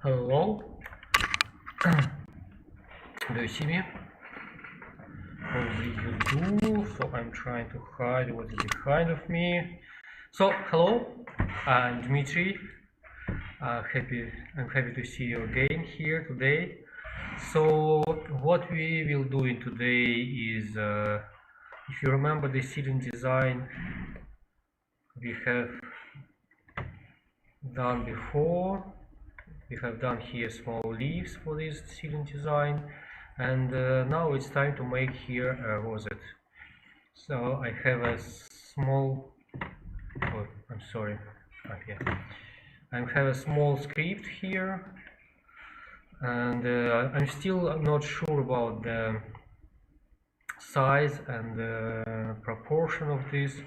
Hello. Do you see me? Probably you do. So I'm trying to hide what's behind of me. So hello, I'm Dmitry. I'm happy to see you again here today. So what we will do in today is, if you remember the ceiling design we have done before, we have done here small leaves for this ceiling design, and now it's time to make here a rosette. So I have a small, oh, I'm sorry, yeah. I have a small script here, and I'm still not sure about the size and the proportion of this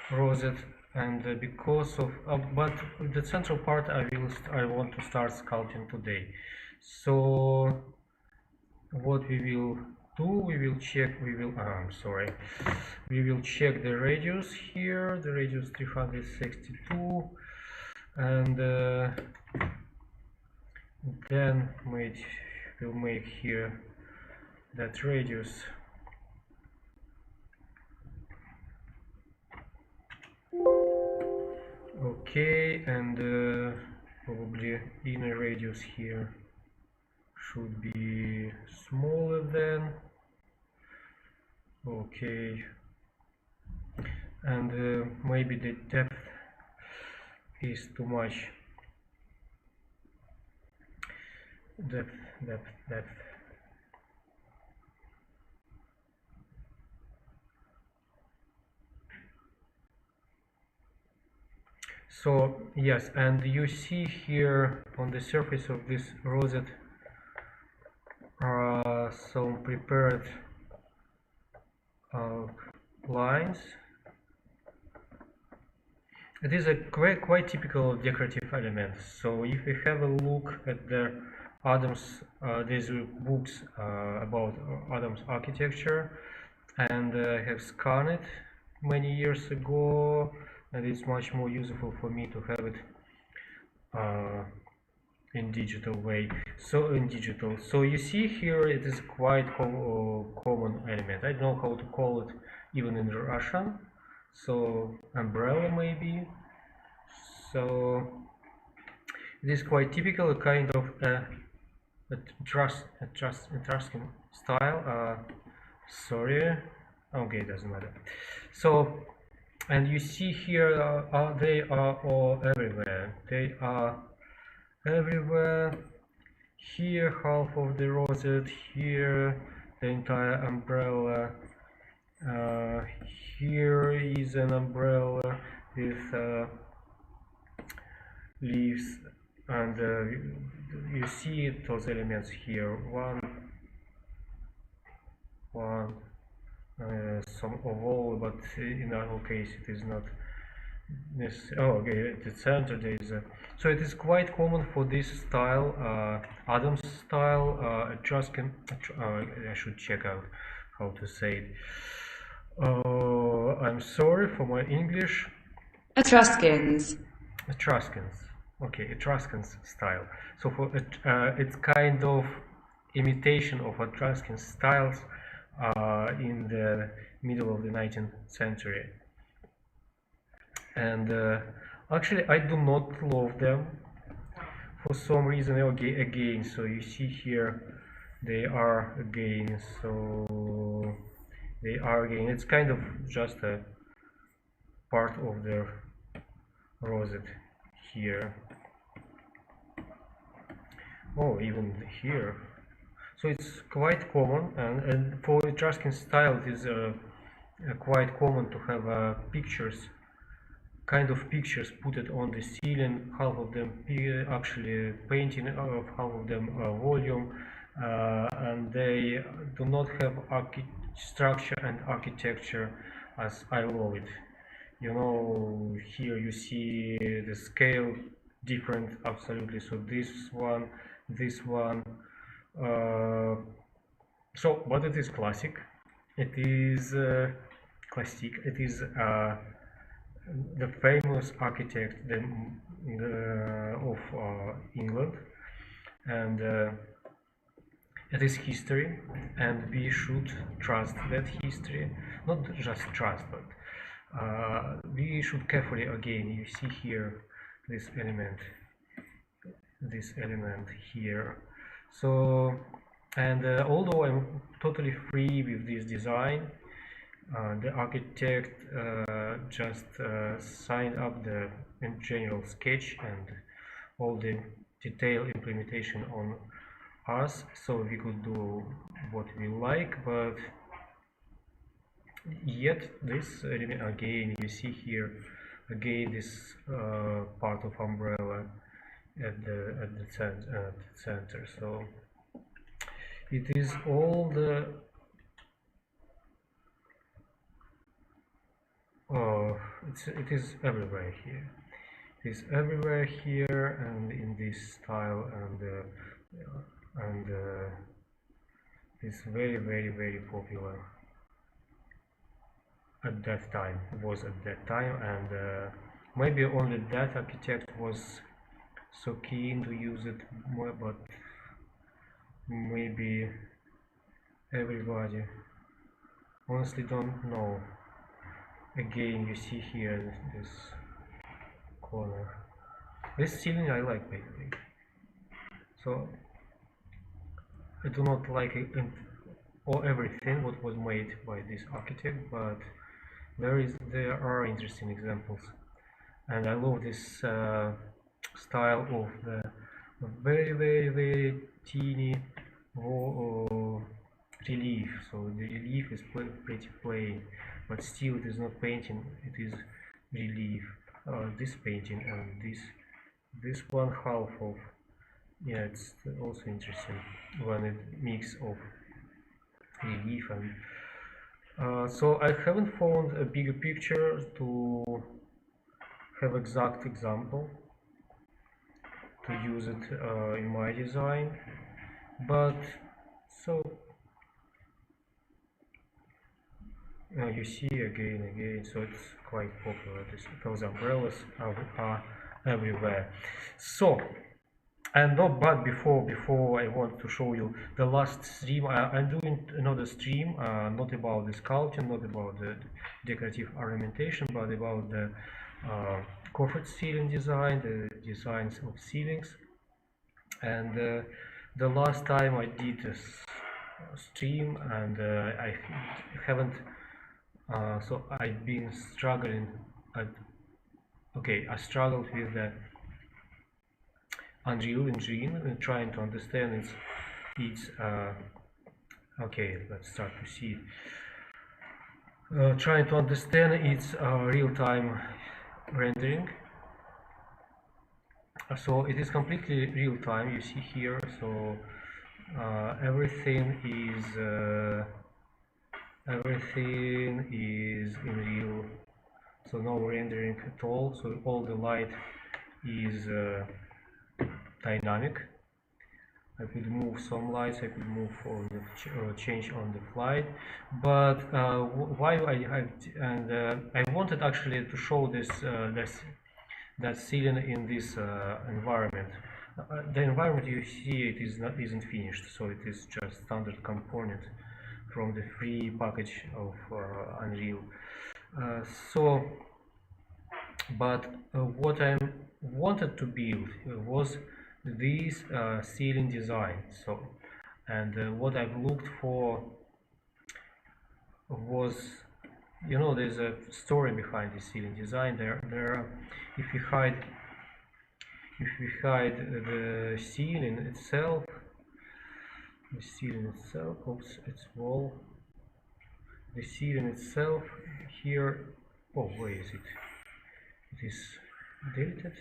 rosette, and because of but the central part I want to start sculpting today. So what we will do, we will check the radius here, the radius 362, and then we'll make here that radius okay, and probably inner radius here should be smaller than okay, and maybe the depth is too much. Depth. So yes, and you see here on the surface of this rosette some prepared lines. It is a quite typical decorative element. So if we have a look at the Adams, these books about Adams architecture, and I have scanned it many years ago, and it's much more useful for me to have it in digital way. So you see here it is quite common element. I don't know how to call it even in Russian. So umbrella maybe. So it is quite typical, a kind of Etruscan style. Sorry, okay, doesn't matter. So, and you see here they are all everywhere. They are everywhere. Here half of the rosette, here the entire umbrella. Here is an umbrella with leaves, and you see those elements here. Some of all, but in our case it is not this. Oh, okay, at the center there is a. So it is quite common for this style, Adams style, Etruscan. I should check out how to say it. I'm sorry for my English. Etruscans. Okay, Etruscan style. So for it's kind of imitation of Etruscan styles in the middle of the 19th century. And actually I do not love them for some reason. Okay, again, so you see here they are again, so they are again, it's kind of just a part of their rosette here. Oh, even here. So it's quite common, and for Etruscan style it is quite common to have pictures, kind of pictures put it on the ceiling, half of them actually painting, of half of them volume, and they do not have structure and architecture as I love it. You know, here you see the scale different absolutely. So this one, so but it is classic. It is classic. It is the famous architect of England, and it is history, and we should trust that history. Not just trust, but we should carefully, again, you see here this element here. So, and although I'm totally free with this design, the architect just signed up the in general sketch and all the detailed implementation on us, so we could do what we like. But yet this element, again, you see here again this part of umbrella at the center. So it is all the it is everywhere here. It is everywhere here, and in this style, and it's very, very, very popular at that time. It was at that time, and maybe only that architect was so keen to use it more, but maybe everybody, honestly don't know. Again, you see here this corner. This ceiling I like, by the way. So I do not like it or everything what was made by this architect, but there are interesting examples, and I love this style of the very, very, very teeny relief. So the relief is pretty plain, but still it is not painting, it is relief. This painting and this one half of, yeah, it's also interesting when it mix of relief and so I haven't found a bigger picture to have exact example to use it in my design, but so you see again, so it's quite popular. Those umbrellas are everywhere. So, and not but before I want to show you the last stream. I'm doing another stream, not about the sculpting, not about the decorative ornamentation, but about the corporate ceiling design, the designs of ceilings. And the last time I did this stream, and I haven't. So I've been struggling. I struggled with the Unreal Engine and trying to understand its okay, let's start to see it. Trying to understand its real-time rendering. So it is completely real-time. You see here. So everything is in real. So no rendering at all. So all the light is dynamic. I could move some lights, I could move on the change on the fly, but why I wanted actually to show this that ceiling in this environment. The environment you see, isn't finished, so it is just standard component from the free package of Unreal. But what I wanted to build was this ceiling design. So, and what I've looked for was, you know, there's a story behind the ceiling design. If we hide the ceiling itself, oops, it's wall. The ceiling itself here. Oh, where is it? It is deleted.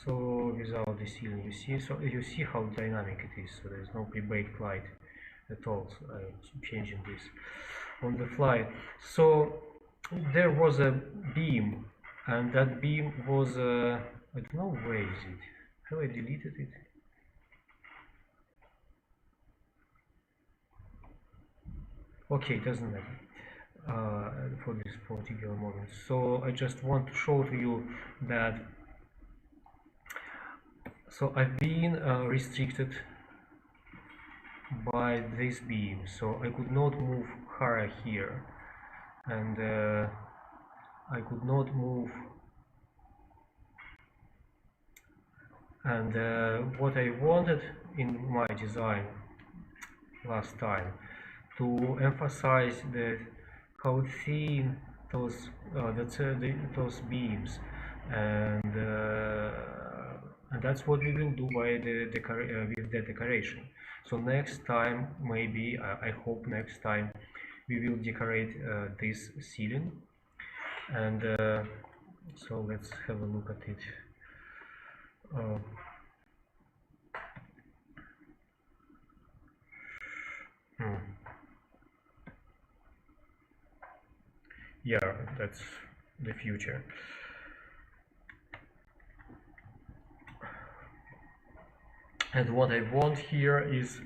So without the ceiling, you see, so you see how dynamic it is. So there is no pre-baked light at all. So I'm changing this on the fly. So there was a beam, and that beam was I don't know, where is it? Have I deleted it? Okay, it doesn't matter for this particular moment. So I just want to show to you that So I've been restricted by this beam, so I could not move higher here, and I could not move. And what I wanted in my design last time, to emphasize that how thin those those beams, and that's what we will do by the with the decoration. So next time, maybe I hope next time we will decorate this ceiling, and so let's have a look at it. Yeah, that's the future. And what I want here is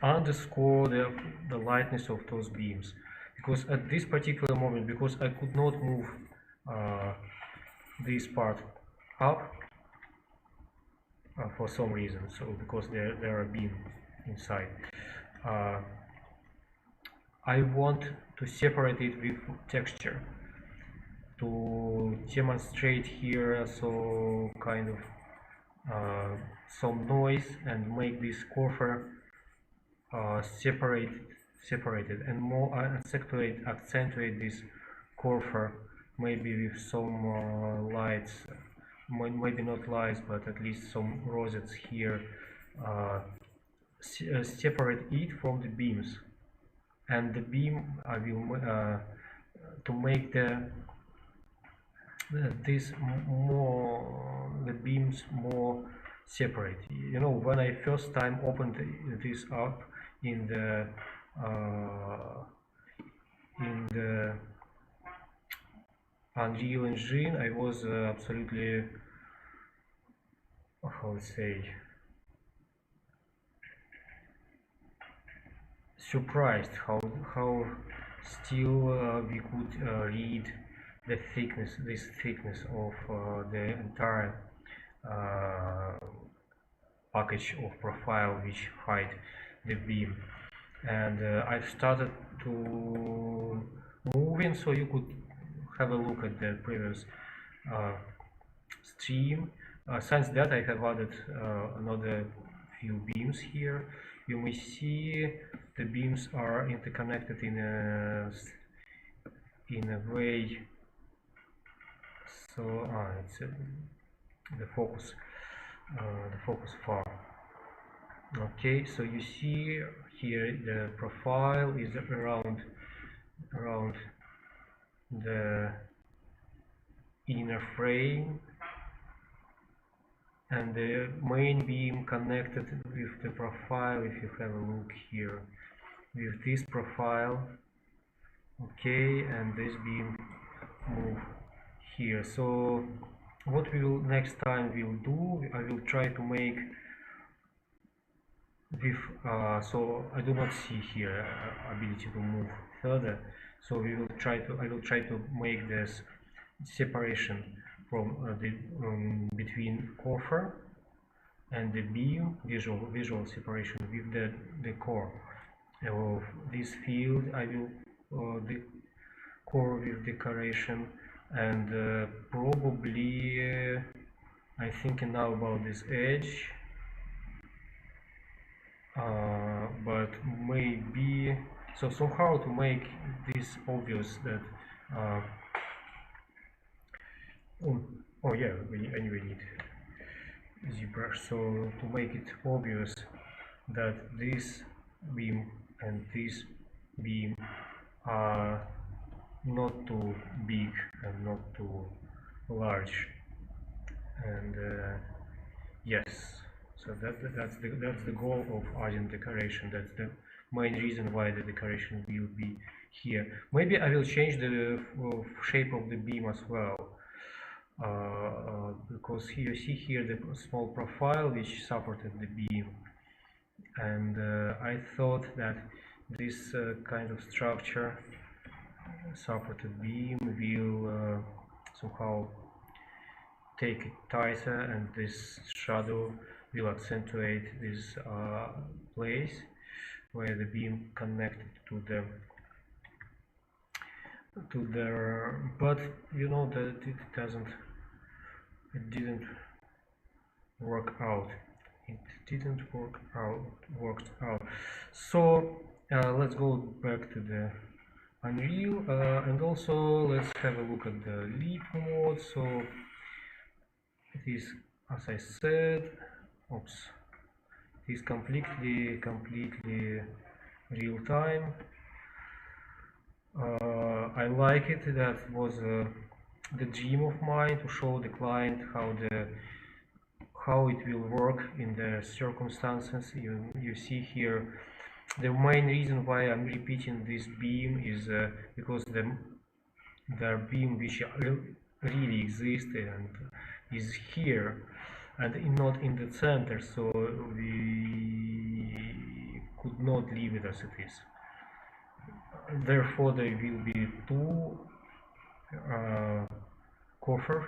underscore the lightness of those beams, because at this particular moment, because I could not move this part up for some reason, so because there are beams inside, I want to separate it with texture to demonstrate here, so kind of some noise, and make this coffer separated, and more accentuate this coffer maybe with some lights, maybe not lights, but at least some rosettes here, separate it from the beams, and the beam I will to make the beams more separate. You know, when I first time opened this up in the Unreal Engine, I was absolutely, how to say, surprised how still we could read this thickness of the entire package of profile which hide the beam. And I've started to move in, so you could have a look at the previous stream. Since that, I have added another few beams here. You may see the beams are interconnected in a way. So it's the focus far. Okay, so you see here the profile is around the inner frame, and the main beam connected with the profile, if you have a look here, with this profile. Okay, and this beam move here. So what we will next time will do, I will try to make with so I do not see here ability to move further, so I will try to make this separation from the between coffer and the beam, visual separation with the core of this field. I will the core with decoration, and probably I'm thinking now about this edge, but maybe so somehow to make this obvious that oh yeah, anyway need ZBrush, so to make it obvious that this beam and this beam are not too big and not too large, and yes, so that's the goal of adding decoration. That's the main reason why the decoration will be here. Maybe I will change the shape of the beam as well, because here you see here the small profile which supported the beam, and I thought that this kind of structure, supported beam, will somehow take it tighter, and this shadow will accentuate this place where the beam connected to the but you know that it didn't work out. Worked out. So let's go back to the Unreal, and also let's have a look at the leap mode. So it is, as I said, it is completely real time. I like it. That was the dream of mine, to show the client how it will work in the circumstances. You see here, the main reason why I'm repeating this beam is because the beam which really exists and is here and not in the center, so we could not leave it as it is. Therefore there will be two coffers,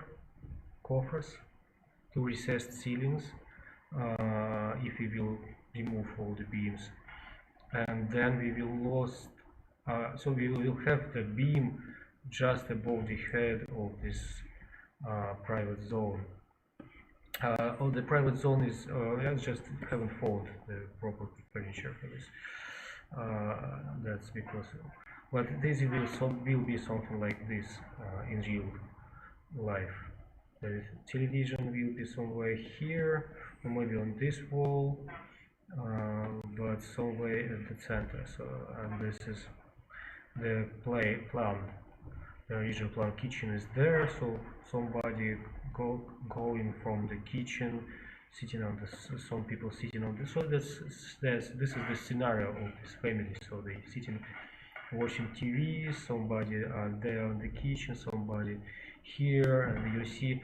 two recessed ceilings, if we will remove all the beams, and then we will lose, so we will have the beam just above the head of this private zone. The private zone is, I just haven't found the proper furniture for this. That's because, but this will be something like this in real life. The television will be somewhere here, or maybe on this wall, but somewhere at the center. So, and this is the plan. The original plan. Kitchen is there, so somebody going from the kitchen, sitting on the, some people sitting on the, so this is the scenario of this family. So they sitting watching TV, somebody there in the kitchen, somebody here, and you see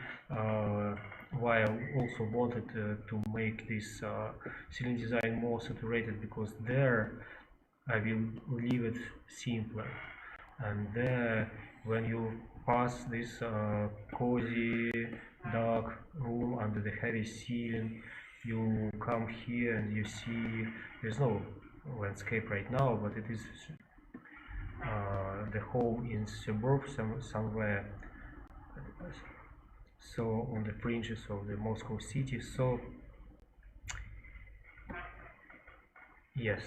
why I also wanted to make this ceiling design more saturated, because there I will leave it simpler, and there when you pass this cozy dark room under the heavy ceiling, you come here and you see there's no landscape right now, but it is the home in suburb somewhere, so on the fringes of the Moscow city. So yes,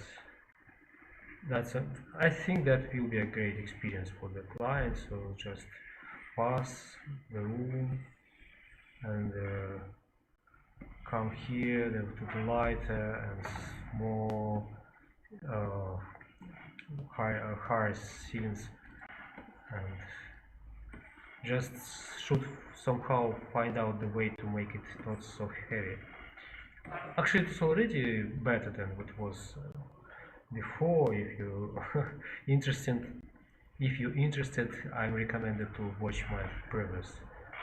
I think that will be a great experience for the client. So just pass the room and come here to the lighter and more higher ceilings, and just should somehow find out the way to make it not so heavy. Actually, it's already better than what was before. If you interested, I'm recommended to watch my previous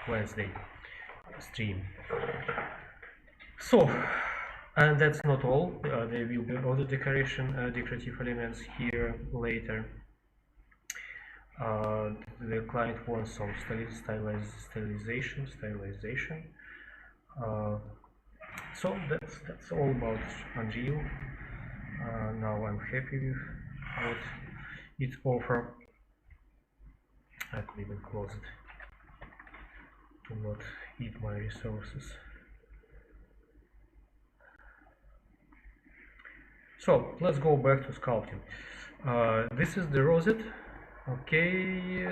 Wednesday stream. So, and that's not all. There will be other decorative elements here later. The client wants some stylization. So that's all about Unreal. Now I'm happy with what it offers. I could even close it to not eat my resources. So let's go back to sculpting. This is the rosette. Okay,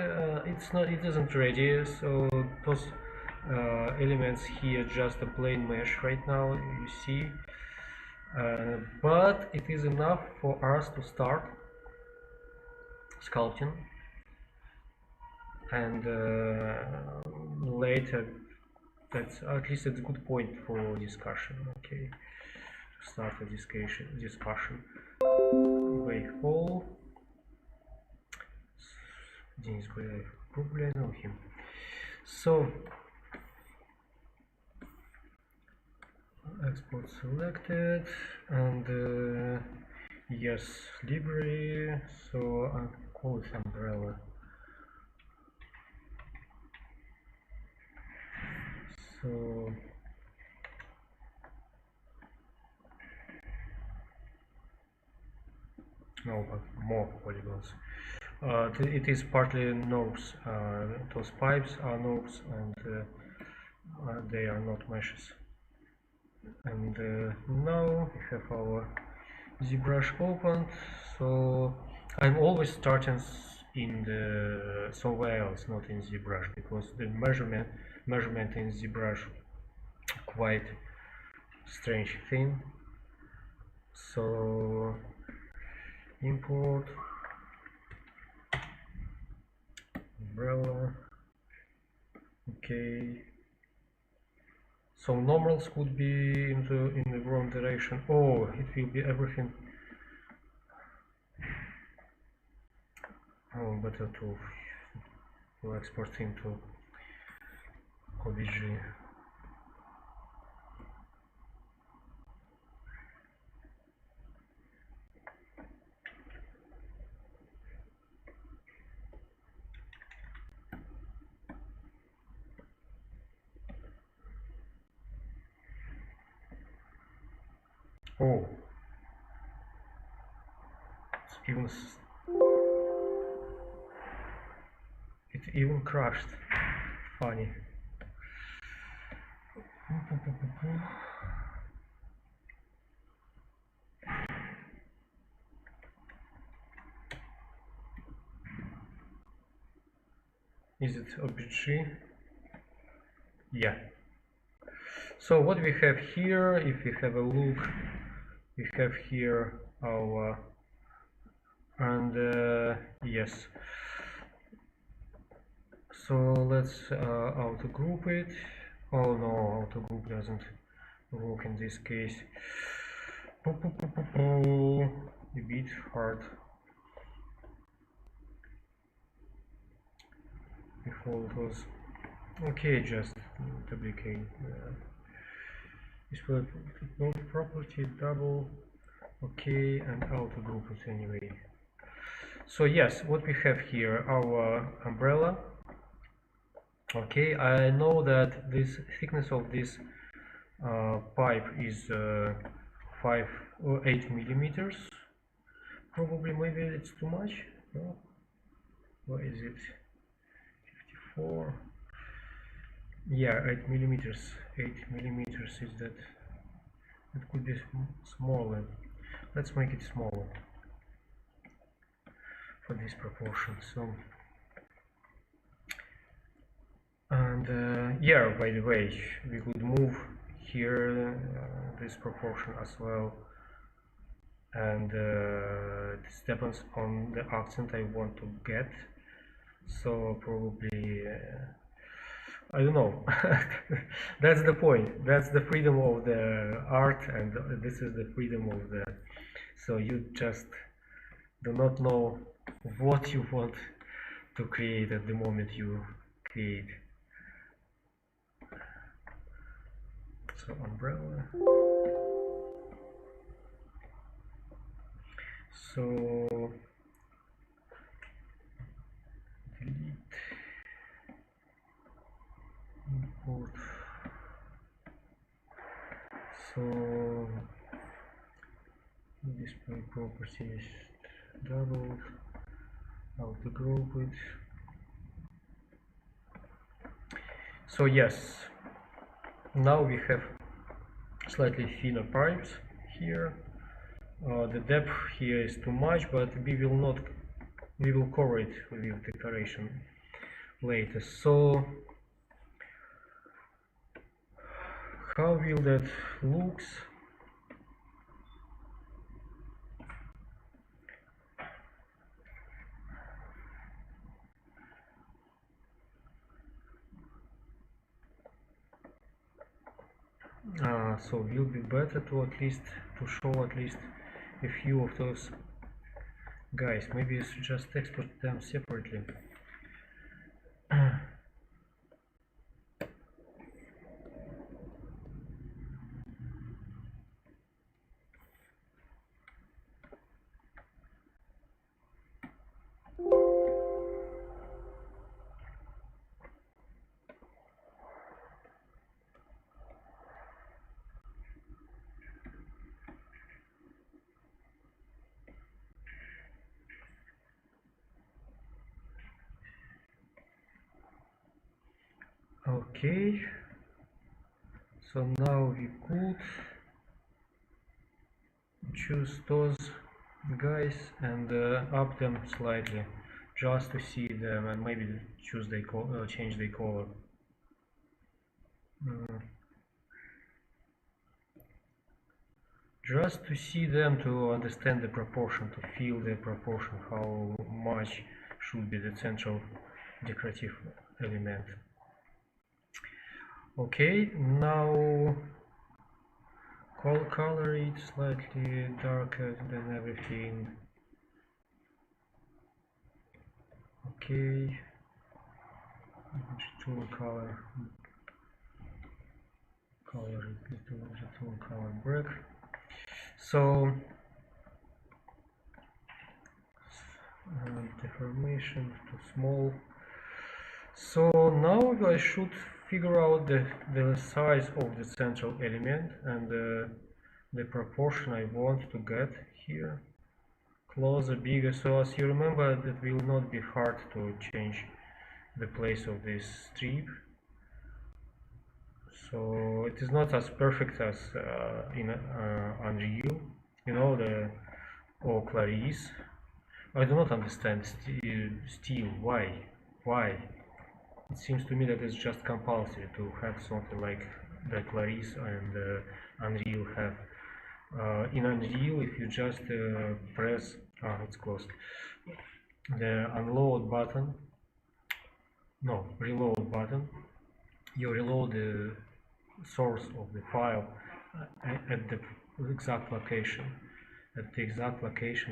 it isn't ready, so those elements here just a plain mesh right now, you see, but it is enough for us to start sculpting, and later, that's at least it's a good point for discussion. Okay, to start a discussion. Wait, Paul. Денис Гуляев, probably I know him. So export selected, and yes, library. So I call it umbrella. So no, but more polygons. It is partly knobs. Those pipes are knobs, and they are not meshes. And now we have our ZBrush opened. So I'm always starting in the somewhere else, not in ZBrush, because the measurement in ZBrush quite strange thing. So import umbrella. Okay. So normals would be in the wrong direction. Oh, it will be everything. Oh, better to export into OBJ. Oh, it even crashed. Funny. Is it OBJ? Yeah. So what we have here, if we have a look, we have here our, and yes. So let's auto group it. Oh no, auto group doesn't work in this case. A bit hard. Before it was okay, just duplicate. This will both property double. Okay, and auto group it anyway. So yes, what we have here, our umbrella. Okay, I know that this thickness of this pipe is 5 or 8 millimeters. Probably, maybe it's too much. No? What is it? 54. Yeah, 8 millimeters. 8 millimeters is that. It could be smaller. Let's make it smaller for this proportion. So. And yeah, by the way, we could move here this proportion as well, and this depends on the accent I want to get. So probably I don't know. That's the point. That's the freedom of the art, and this is the freedom of the. So you just do not know what you want to create at the moment you create. So umbrella. So delete, import. So display properties doubled. How to group it. So yes. Now we have slightly thinner pipes here. The depth here is too much, but we will cover it with decoration later. So how will that looks? So will be better to show at least a few of those guys. Maybe it's just export them separately. Okay, so now we could choose those guys and up them slightly just to see them, and maybe choose the change the color. Just to see them, to understand the proportion, to feel the proportion, how much should be the central decorative element. Okay, now color it slightly darker than everything. Okay, tool color it to the tool color brick. So deformation too small. So now I should figure out the size of the central element and the proportion I want to get here. Closer, bigger. So as you remember, it will not be hard to change the place of this strip. So it is not as perfect as in Unreal, you know, or Clarice. I do not understand steel. Why? It seems to me that it's just compulsory to have something like the Clarice and Unreal have. In Unreal, if you just press, it's closed, the unload button, no, reload button, you reload the source of the file at the exact location,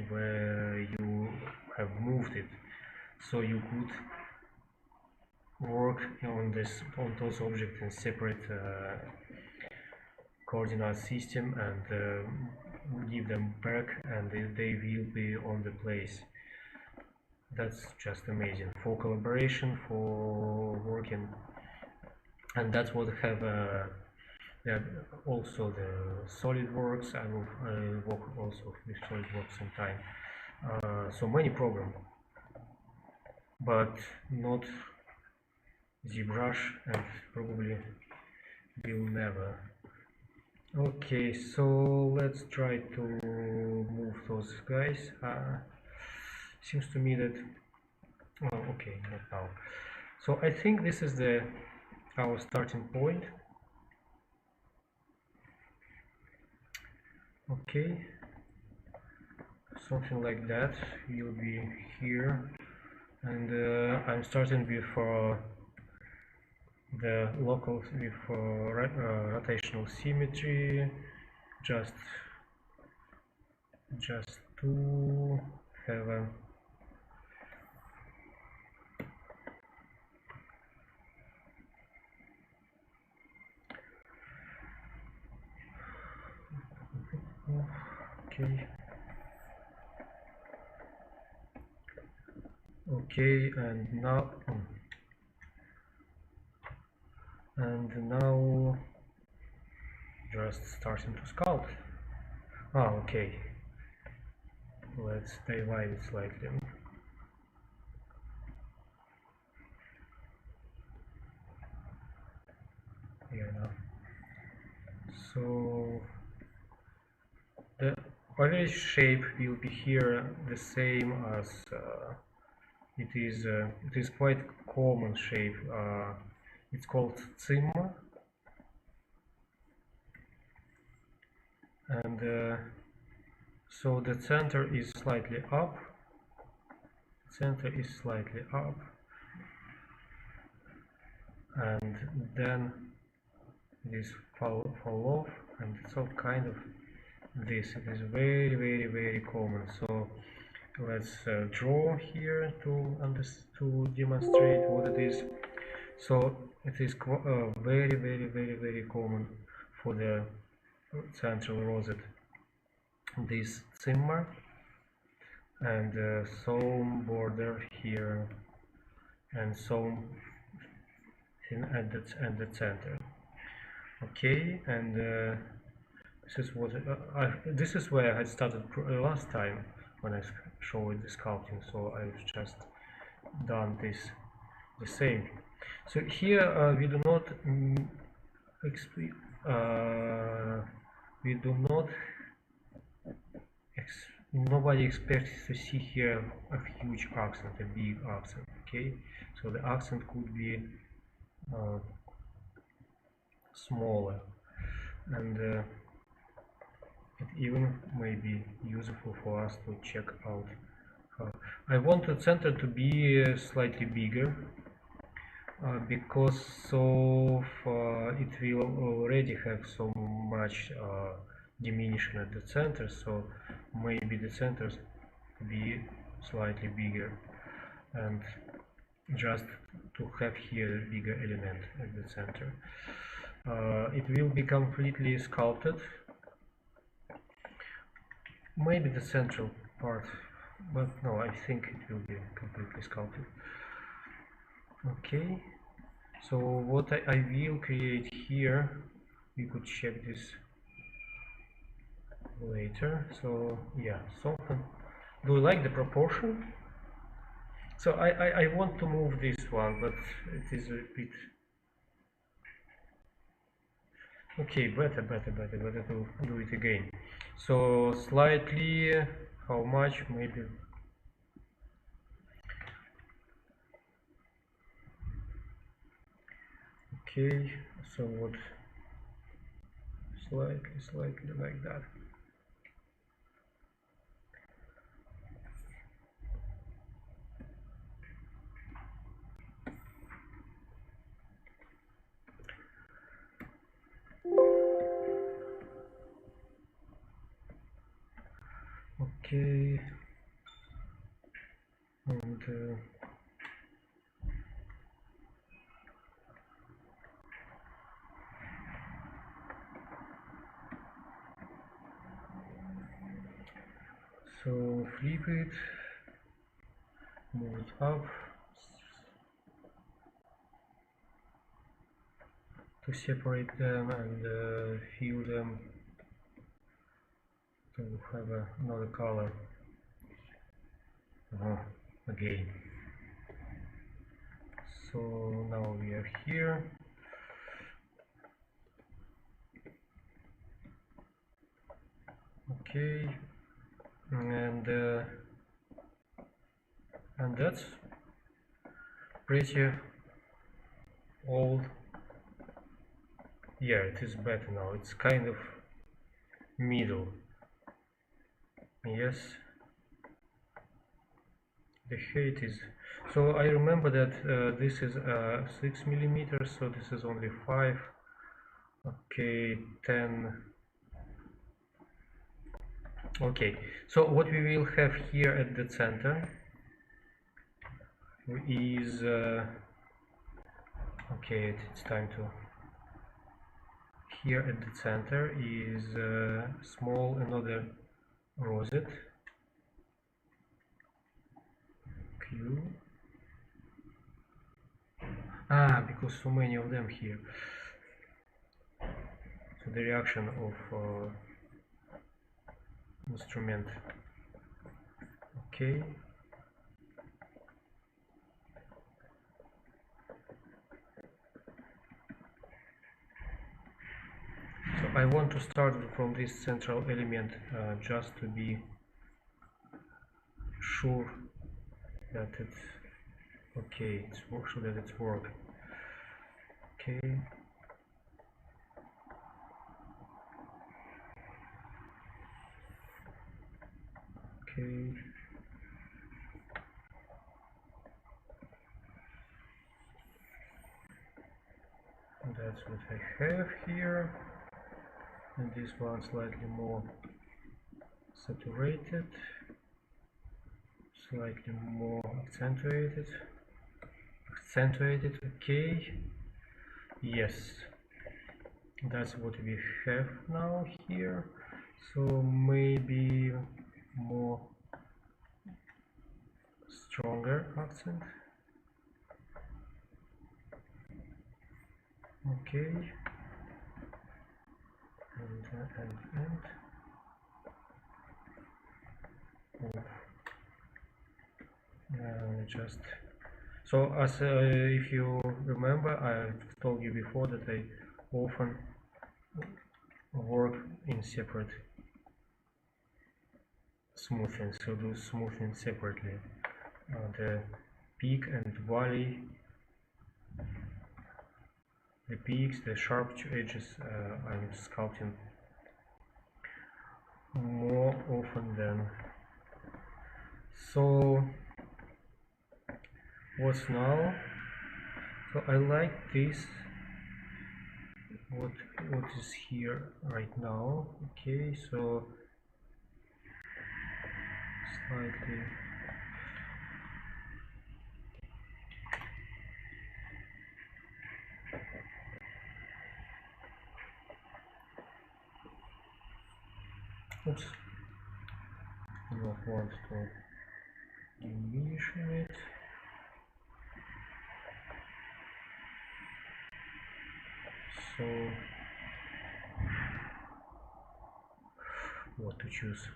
where you have moved it, so you could work on those objects in separate coordinate system and give them back, and they will be on the place. That's just amazing for collaboration, for working, and that's what I have. Also the SolidWorks. I will work also with SolidWorks sometime. So many programs, but not ZBrush, and probably will never. Okay, so let's try to move those guys. Seems to me that, oh, okay, not now. So I think this is our starting point. Okay, something like that will be here, and I'm starting with the local with rotational symmetry, just to have a okay, and now just starting to sculpt. Okay, let's divide it slightly. Here now. So the average shape will be here the same as it is quite common shape. It's called Zimmer, and so the center is slightly up. And then this fall off, and so kind of this. It is very common. So let's draw here to demonstrate what it is. So it is very common for the central rosette, this Zimmer, and some border here, and some at the center. Okay, and this is where I had started last time when I showed the sculpting. So I've just done this the same. So here we do not we do not nobody expects to see here a huge accent, a big accent. Okay, so the accent could be smaller, and it even may be useful for us to check out how. I want the center to be slightly bigger, because it will already have so much diminution at the center, so maybe the centers be slightly bigger, and just to have here a bigger element at the center. It will be completely sculpted, maybe the central part, but no, I think it will be completely sculpted. Okay, so what I will create here, we could check this later. So yeah, something. Do you like the proportion? So I want to move this one, but it is a bit. Okay, better to do it again. So slightly, how much? Maybe. Okay, so what? Slightly like that. Okay, and so flip it, move it up to separate them and fill them to have another color. Again. So now we are here. Okay, and that's pretty old. Yeah, it is better now. It's kind of middle. Yes, the height is. So I remember that this is 6 millimeters, so this is only 5. Okay, 10. Okay, so what we will have here at the center is okay, it's time to. Here at the center is small another rosette Q. Because so many of them here. So the reaction of instrument. Okay. So I want to start from this central element just to be sure that it's okay. It's sure that it's working. Okay. Okay. That's what I have here, and this one slightly more saturated, slightly more accentuated. Okay, yes, that's what we have now here. So maybe more stronger accent. Okay, and just So as if you remember, I told you before that I often work in separate smoothing, so do smoothing separately. The peak and valley, the peaks, the sharp edges, I'm sculpting more often than. So what's now? So I like this. What is here right now? Okay, so slightly. Oops. I don't want to diminish it. So what to choose?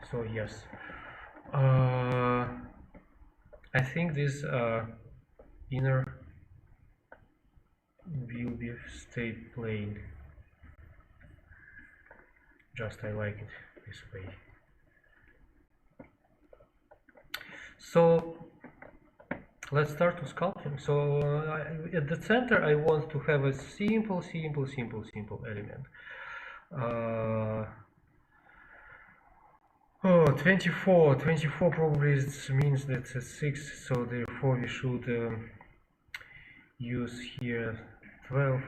So yes, I think this inner will be stay plain. Just I like it this way. So let's start to sculpting. So at the center I want to have a simple element. 24 probably means that's a 6, so therefore we should use here 12.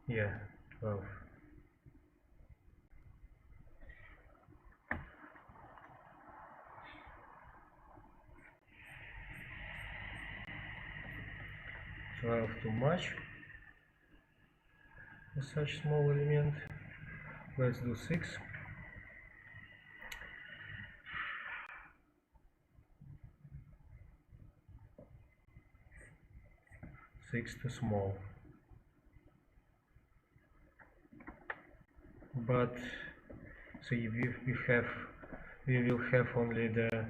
Yeah, 12. Too much for such small element. Let's do 6. 6 too small. But so we will have only the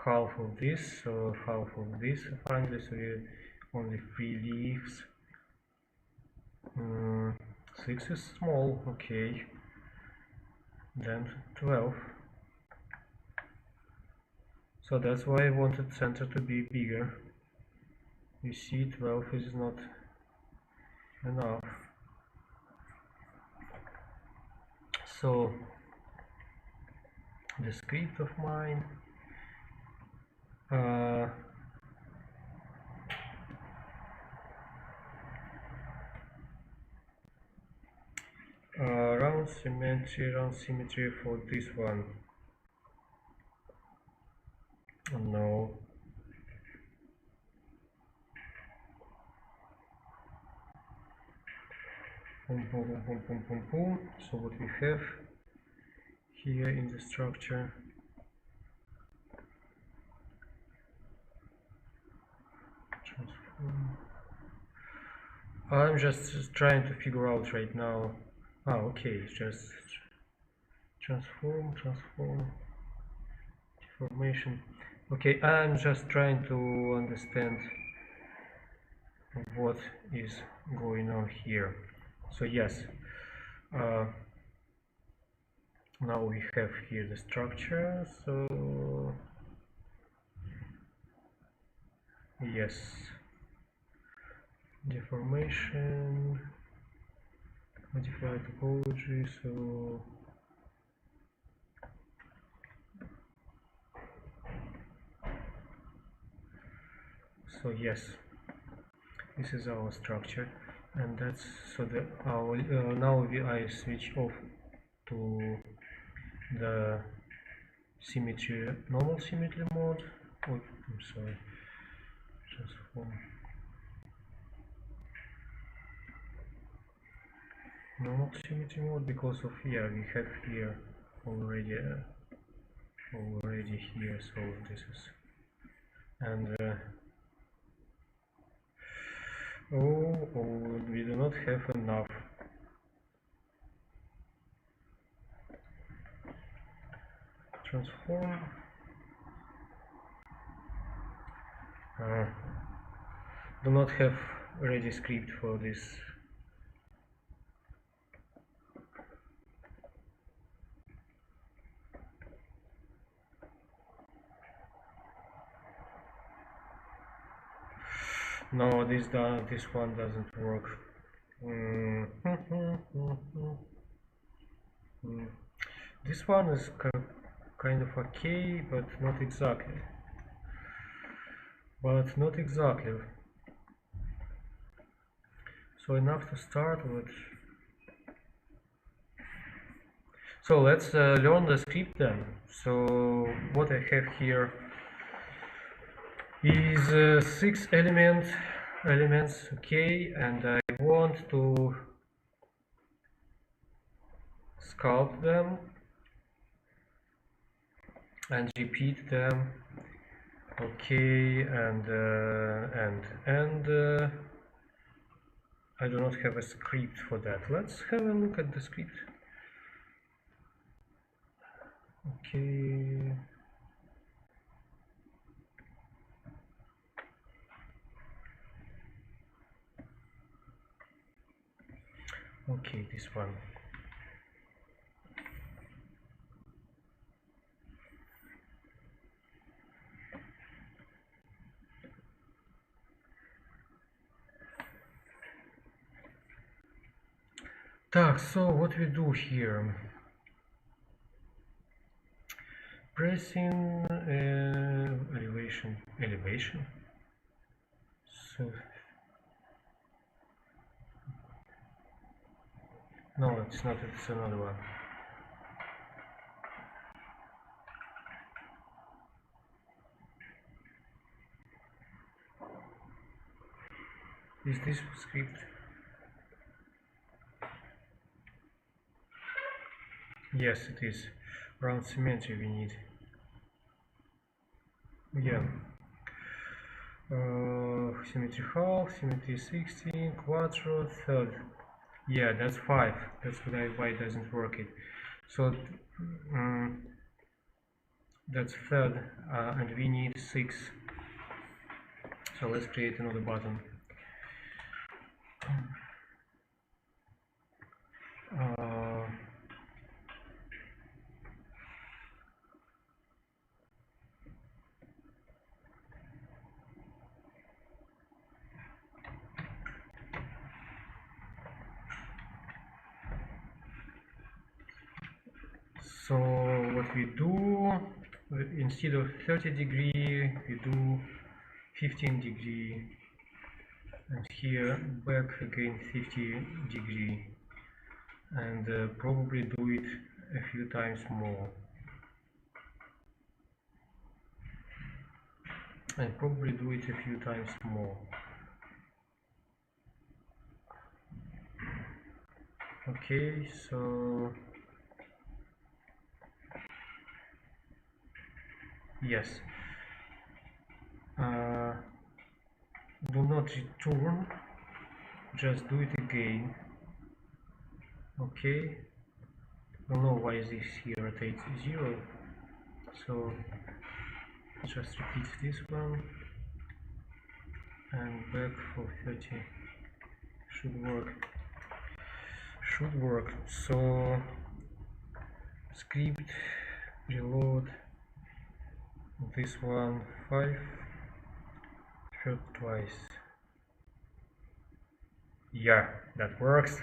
half of this, so half of this finally, so we only 3 leaves. 6 is small, okay. Then 12. So that's why I wanted center to be bigger. You see, 12 is not enough. So the script of mine, round symmetry for this one. No. Boom. So what we have here in the structure, transform. I'm just trying to figure out right now. Okay, just transform, deformation. Okay, I'm just trying to understand what is going on here. So yes, now we have here the structure, so yes, deformation, modify topology, so yes, this is our structure, and that's so that our now I switch off to the symmetry, normal symmetry mode. Oh, I'm sorry, transform. Normal symmetry mode, because of we have here already here, so this is, and we do not have enough. transform. Do not have ready script for this. No, this one doesn't work. This one is kind of okay, but not exactly. So enough to start with. So let's learn the script then. So what I have here is 6 elements, okay, and I want to sculpt them and repeat them, okay, and I do not have a script for that. Let's have a look at the script. Okay. Okay, this one. Так, so what we do here? Pressing elevation. So no, it's not. It's another one. Is this script? Yes, it is. Round symmetry we need. Yeah. Symmetry half, symmetry 16, quattro, third. Yeah, that's 5. That's why it doesn't work it. So that's third, and we need 6. So let's create another button. So what we do, instead of 30 degree, we do 15 degree, and here back again 50 degree, and probably do it a few times more. Okay, so yes, do not return, just do it again. Okay, don't know why this here rotates 0, so just repeat this one and back for 30. Should work. So script reload this one 5 third twice. Yeah, that works.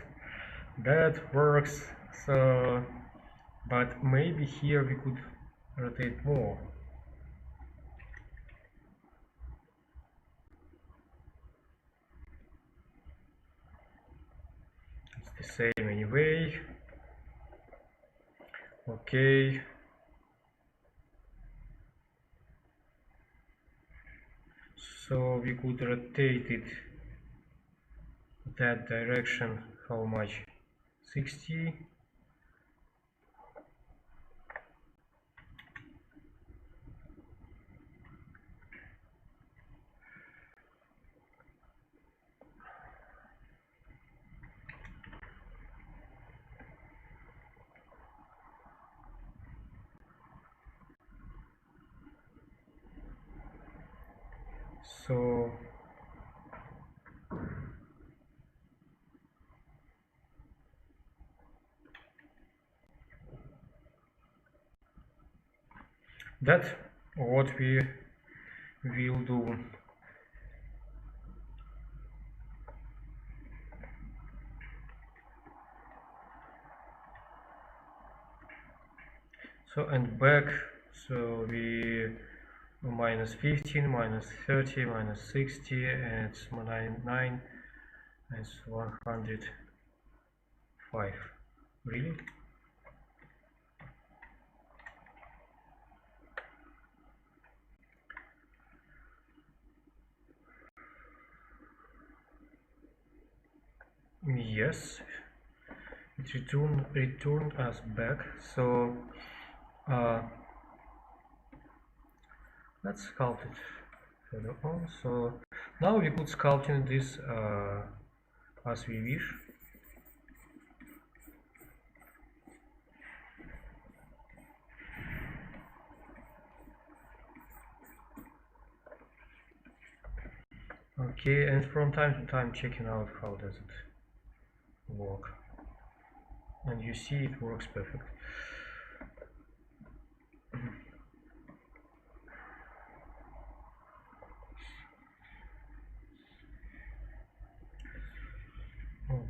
So, but maybe here we could rotate more. It's the same anyway. Okay. So we could rotate it that direction. How much? 60. So that's what we will do. So and back, so we minus 15, minus 30, minus 60, and it's 99, and it's 105. Really? Yes, it returned us back. So let's sculpt it further on. So now we could sculpting this as we wish. Okay, and from time to time checking out how does it work, and you see it works perfect.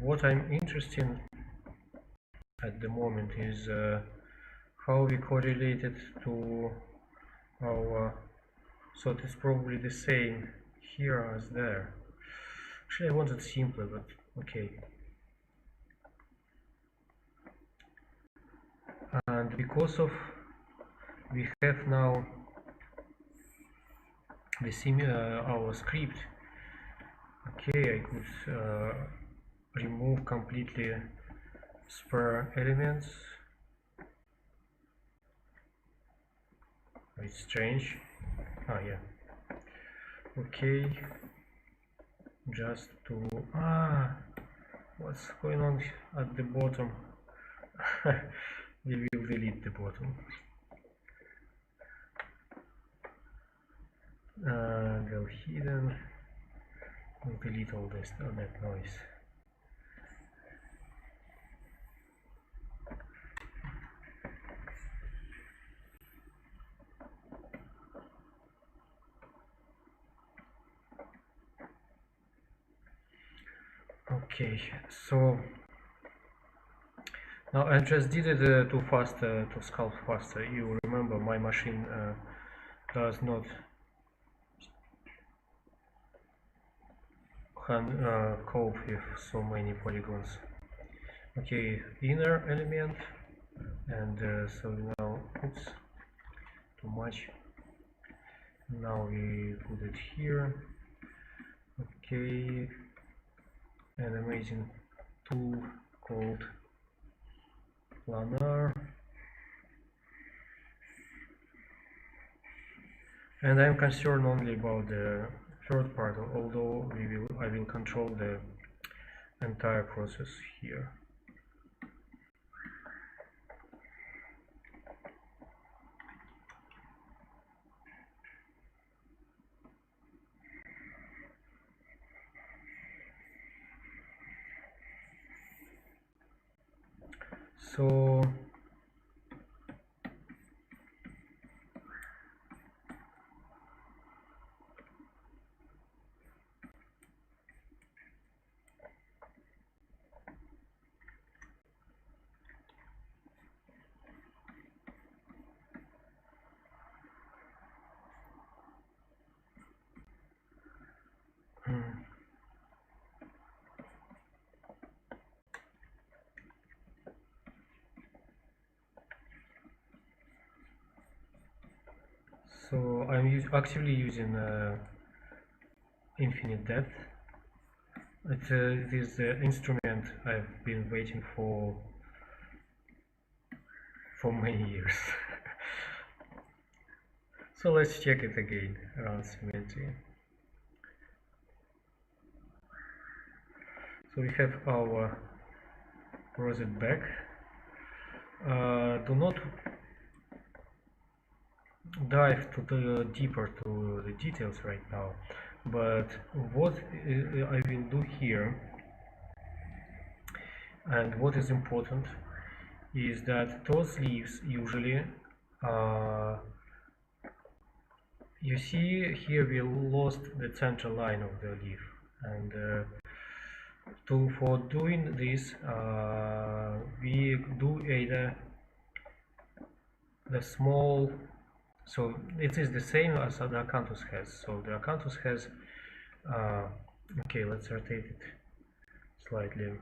What I'm interested in at the moment is how we correlate it to our, so it's probably the same here as there. Actually I want it simpler, but okay. And because of we have now the our script, okay, I could remove completely spare elements. It's strange. Ah, yeah. Okay, just to what's going on at the bottom? We will delete the bottom. Go hidden. We'll delete all this, all that noise. Okay, so now I just did it too fast to sculpt faster. You remember my machine does not cope with so many polygons. Okay, inner element, and so now, oops, too much. Now we put it here. Okay, an amazing tool called planar, and I'm concerned only about the third part, although I will control the entire process here. So so I'm actively using infinite depth. It is the instrument I've been waiting for many years. So let's check it again around symmetry. So we have our rosette back. Do not dive deeper to the details right now, but what I will do here, and what is important, is that those leaves usually, you see here we lost the center line of the leaf, and for doing this we do either the small, so it is the same as the acanthus has. So the acanthus has okay, let's rotate it slightly,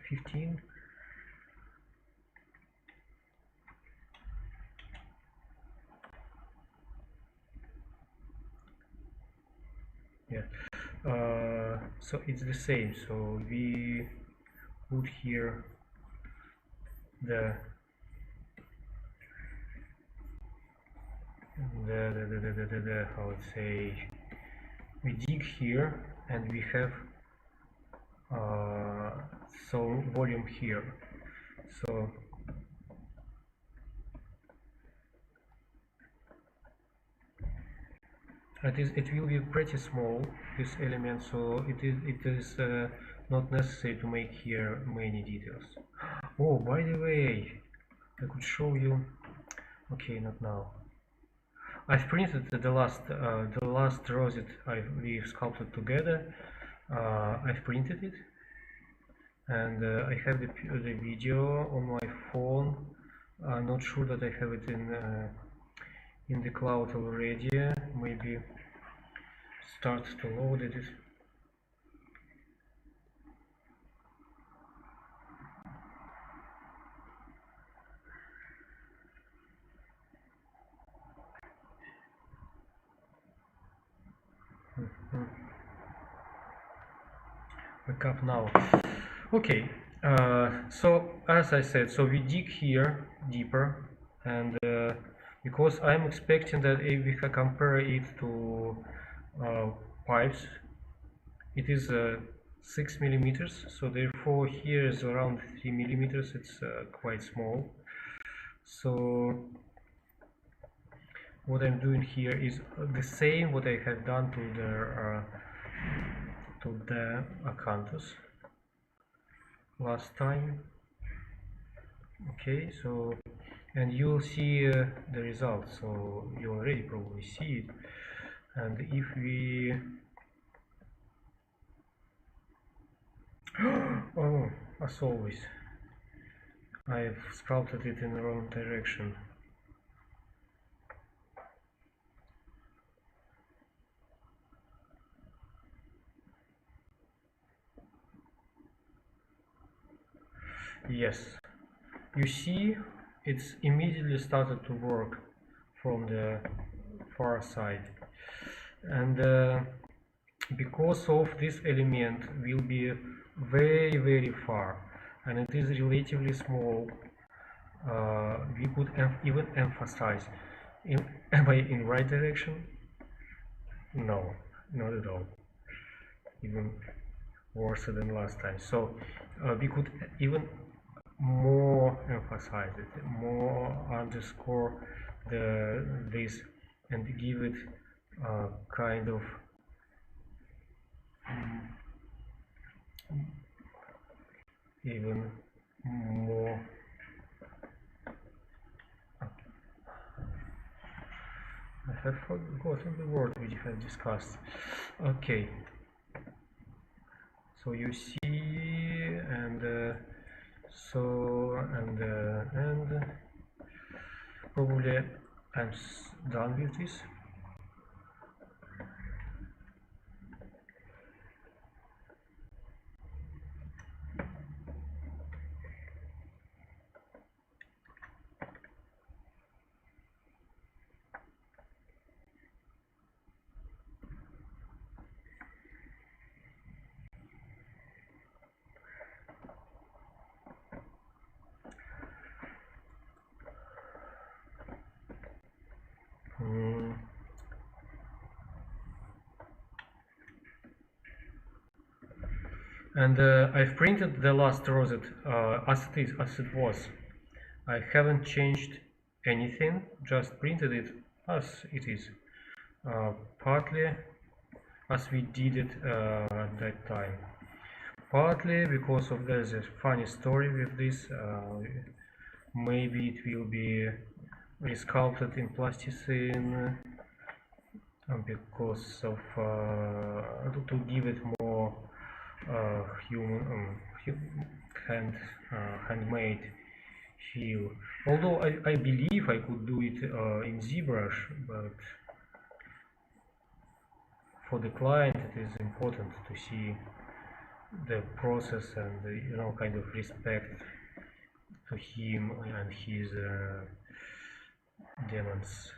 15. Yeah, so it's the same. So we put here the how to say, we dig here and we have so volume here. So it will be pretty small, this element, so it is not necessary to make here many details. Oh, by the way, I could show you. Okay, not now. I've printed the last rosette we've sculpted together. I've printed it, and I have the video on my phone. I'm not sure that I have it in the cloud already. Maybe start to load it. Wake up now. Okay, so as I said, so we dig here deeper, and because I'm expecting that if we compare it to pipes, it is 6 millimeters, so therefore here is around 3 millimeters. It's quite small. So what I'm doing here is the same what I have done to the acanthus last time. Okay, so, and you'll see the results, so you already probably see it. And if we oh, as always, I've sculpted it in the wrong direction. Yes, you see, it's immediately started to work from the far side, and because of this element will be very far, and it is relatively small, we could even emphasize. Am I in right direction? No, not at all. Even worse than last time. So we could even more emphasize it, more underscore this, and give it kind of even more. I have forgotten the word we have discussed. Okay, so you see, and so, and probably I'm done with this. And I've printed the last rosette as it was. I haven't changed anything, just printed it as it is, partly as we did it at that time, partly because of there's a funny story with this. Maybe it will be resculpted in plasticine because of to give it more handmade feel. Although I believe I could do it in ZBrush, but for the client it is important to see the process and the, kind of respect to him and his demons.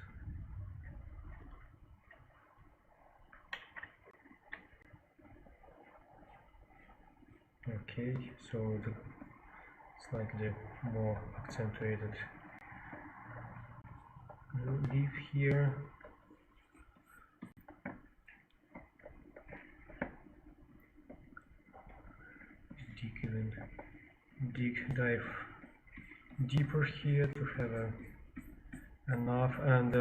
Okay, so the slightly more accentuated leaf here. Dive deeper here to have enough, and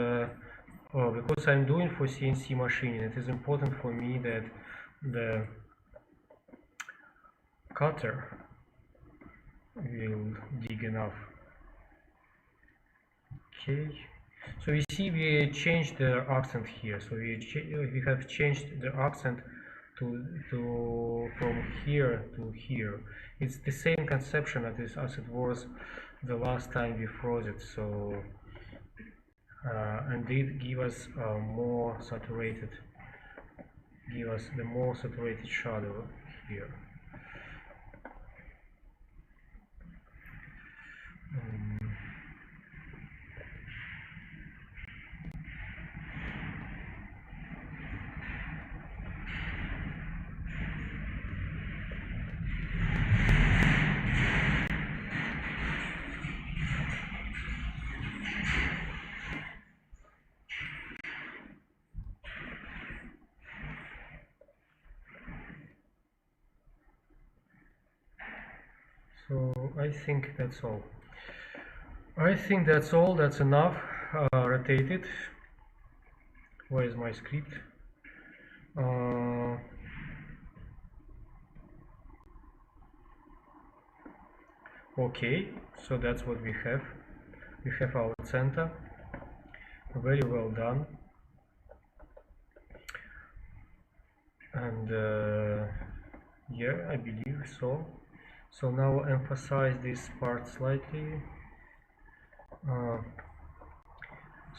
because I'm doing for CNC machining, it is important for me that the cutter will dig enough. Okay, so we see we changed the accent here, so we have changed the accent to from here to here. It's the same conception as it was the last time we froze it, so and it give us more saturated, the more saturated shadow here. So I think that's all. That's enough. Rotate it. Where is my script? Okay, so that's what we have. We have our center. Very well done. And yeah, I believe so. So now emphasize this part slightly.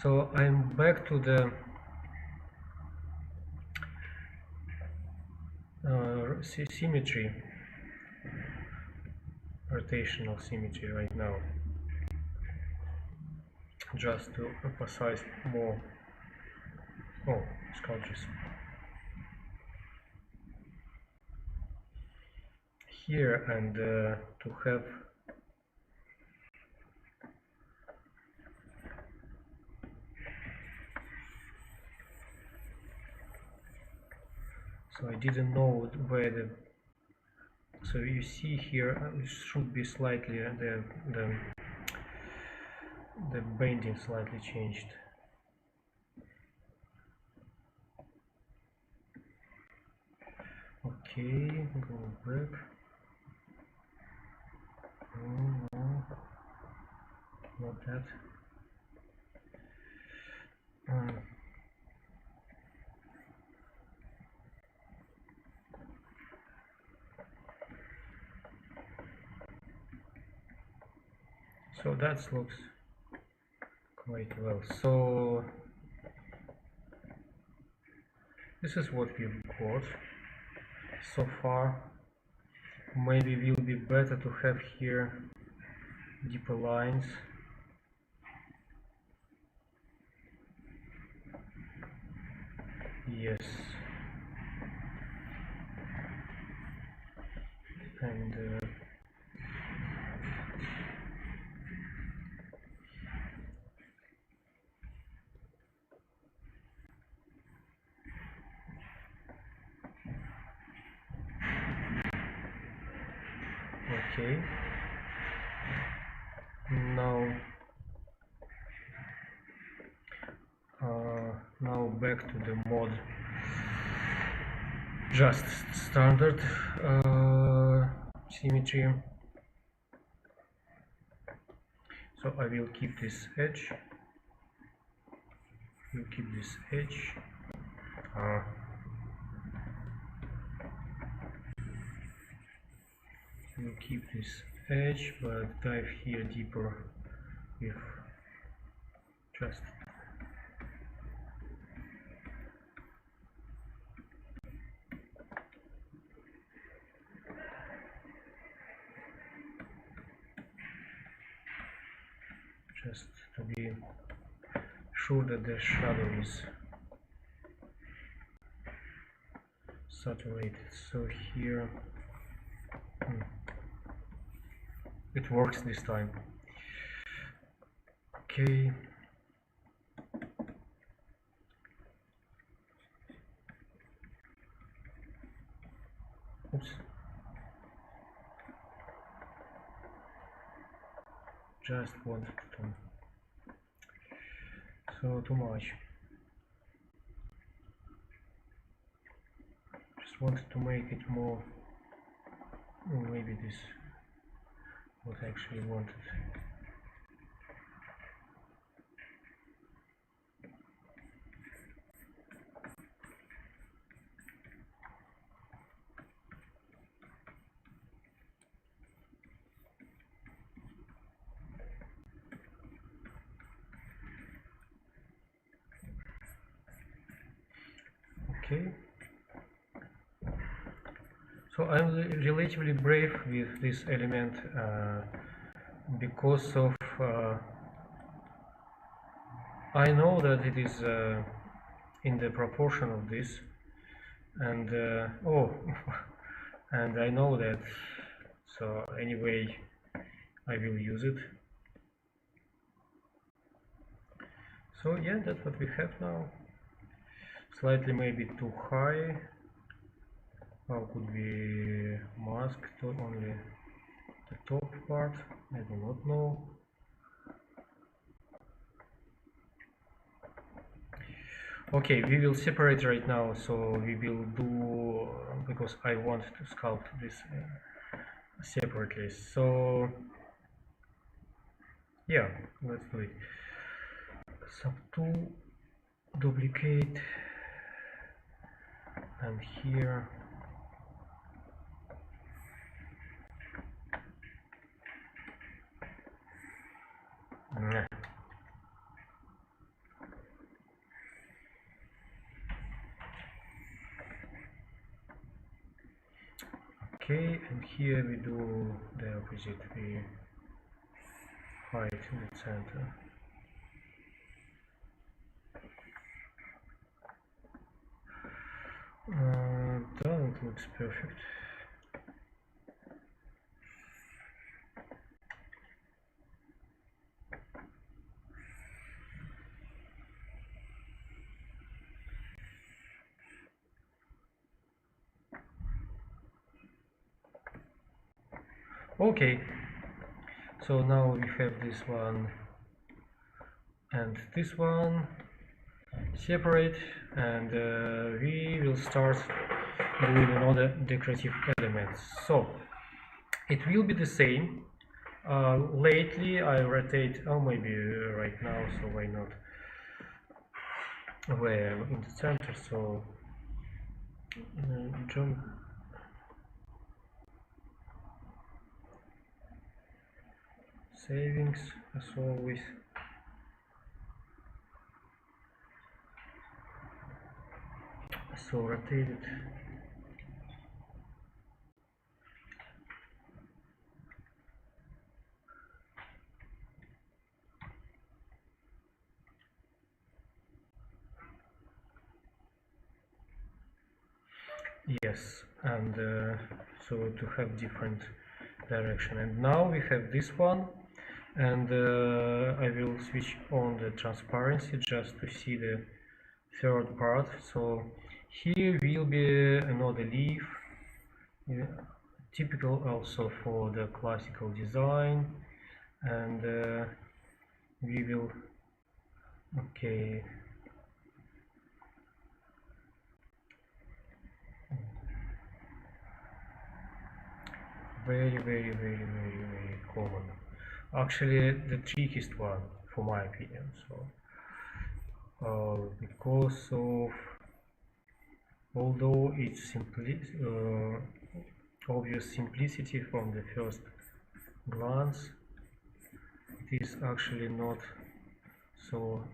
So I'm back to the symmetry, rotational symmetry right now, just to emphasize more. Oh, sculptures. Here, and to have so I didn't know where the, so you see here it should be slightly the bending slightly changed. Okay, go back. No, not that. So that looks quite well. So this is what we've got so far. Maybe it will be better to have here deeper lines. Yes. And okay. Now back to the mod, just standard symmetry. So I will keep this edge. We'll keep this edge. We'll keep this edge, but dive here deeper with just to be sure that the shadow is saturated. So here it works this time. Okay. Oops. Just wanted to, so too much. Just wanted to make it more, maybe this what I actually wanted. Okay, so I'm relatively brave with this element because of I know that it is in the proportion of this, and oh and I know that, so anyway I will use it. So yeah, that's what we have now. Slightly maybe too high. How could we mask to only the top part? I do not know. Okay, we will separate right now, so we will do, because I want to sculpt this separately. So yeah, let's do it. Sub 2, duplicate, and here okay, and here we do the opposite, we hide in the center. Doesn't look perfect. Okay, so now we have this one and this one separate, and we will start doing another decorative elements. So it will be the same. Lately I rotate, oh maybe right now, so why not? We're in the center, so jump. Savings as always. So rotate it. Yes, and so to have different direction. And now we have this one, and I will switch on the transparency just to see the third part. So here will be another leaf, typical also for the classical design, and we will, okay, very common. Actually, the trickiest one, for my opinion. So, because of, although it's obvious simplicity from the first glance, it is actually not so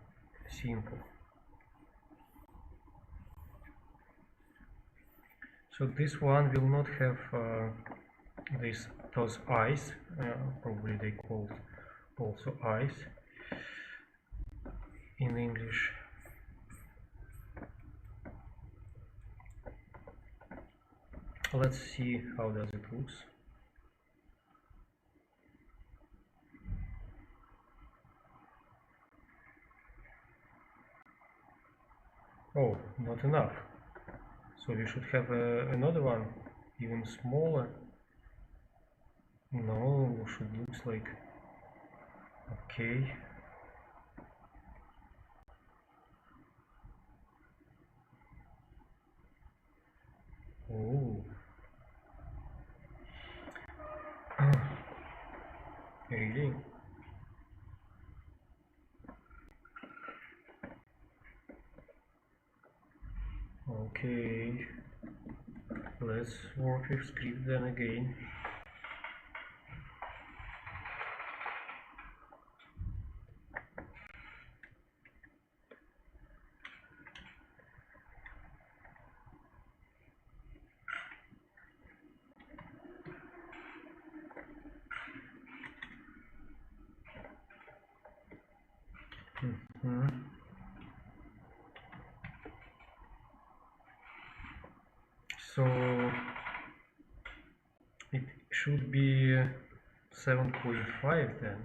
simple. So this one will not have those eyes, probably they called also eyes in English. Let's see how does it looks. Oh, not enough. So we should have another one, even smaller. No, should looks like okay. Oh, really? Okay, let's work with script then again. So it should be 7.5 then.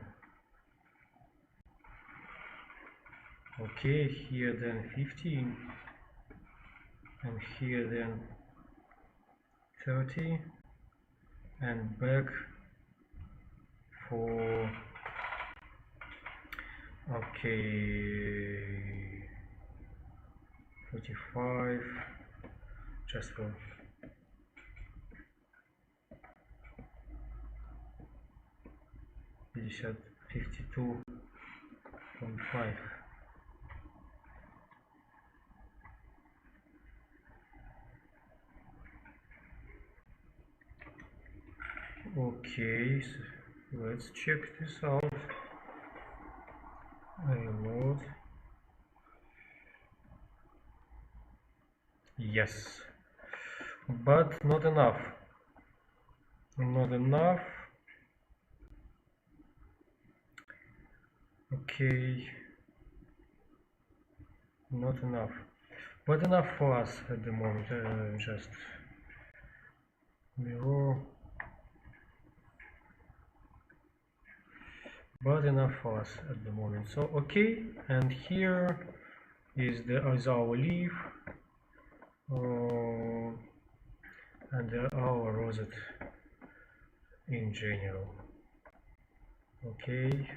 Okay, here then 15, and here then 30, and back for, okay, 45, just for 52.5. Okay, so let's check this out. Load. Yes, but not enough. Not enough. Okay, not enough, but enough for us at the moment. Just mirror, but enough for us at the moment. So okay, and here is our leaf, and our rosette in general. Okay.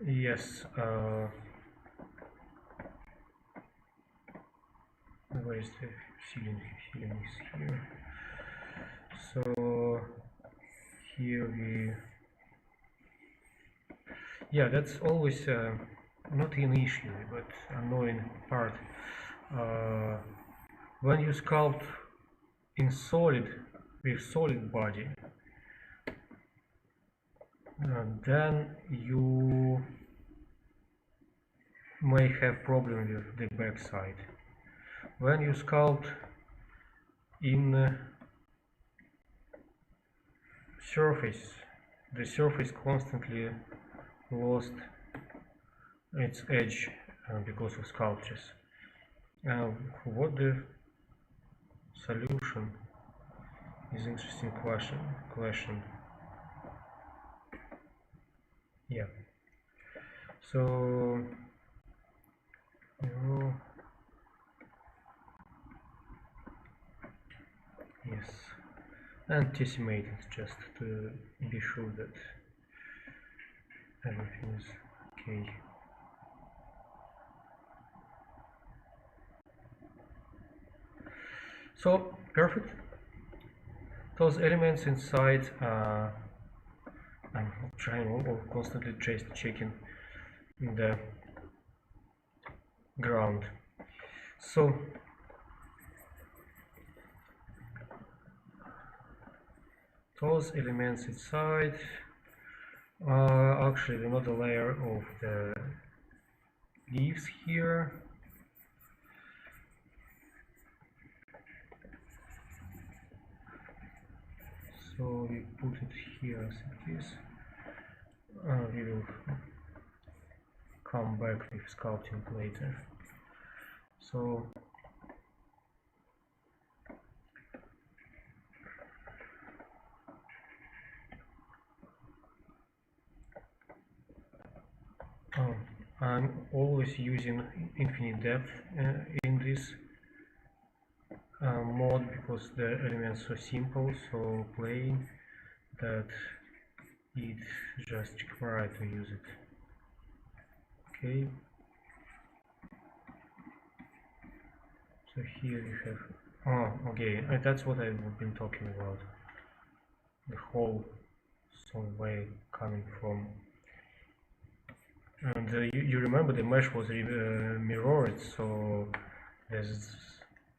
Yes. Where is the ceiling? Ceiling is here. So here yeah, that's always not an issue, but annoying part. When you sculpt in solid with solid body, then you may have problem with the back side. When you sculpt in surface, the surface constantly lost its edge because of sculptures. What the solution is interesting question. Yeah. So yes, anticipate it just to be sure that everything is okay. So perfect. those elements inside. I'm trying or constantly just checking the ground. So those elements inside are actually another layer of the leaves here. So we put it here as it is. We will come back with sculpting later. So I'm always using infinite depth in this mode because the elements are so simple, so plain, that it just requires to use it. Okay. So here you have, okay, that's what I've been talking about. The hole some way coming from, and you remember the mesh was mirrored, so there's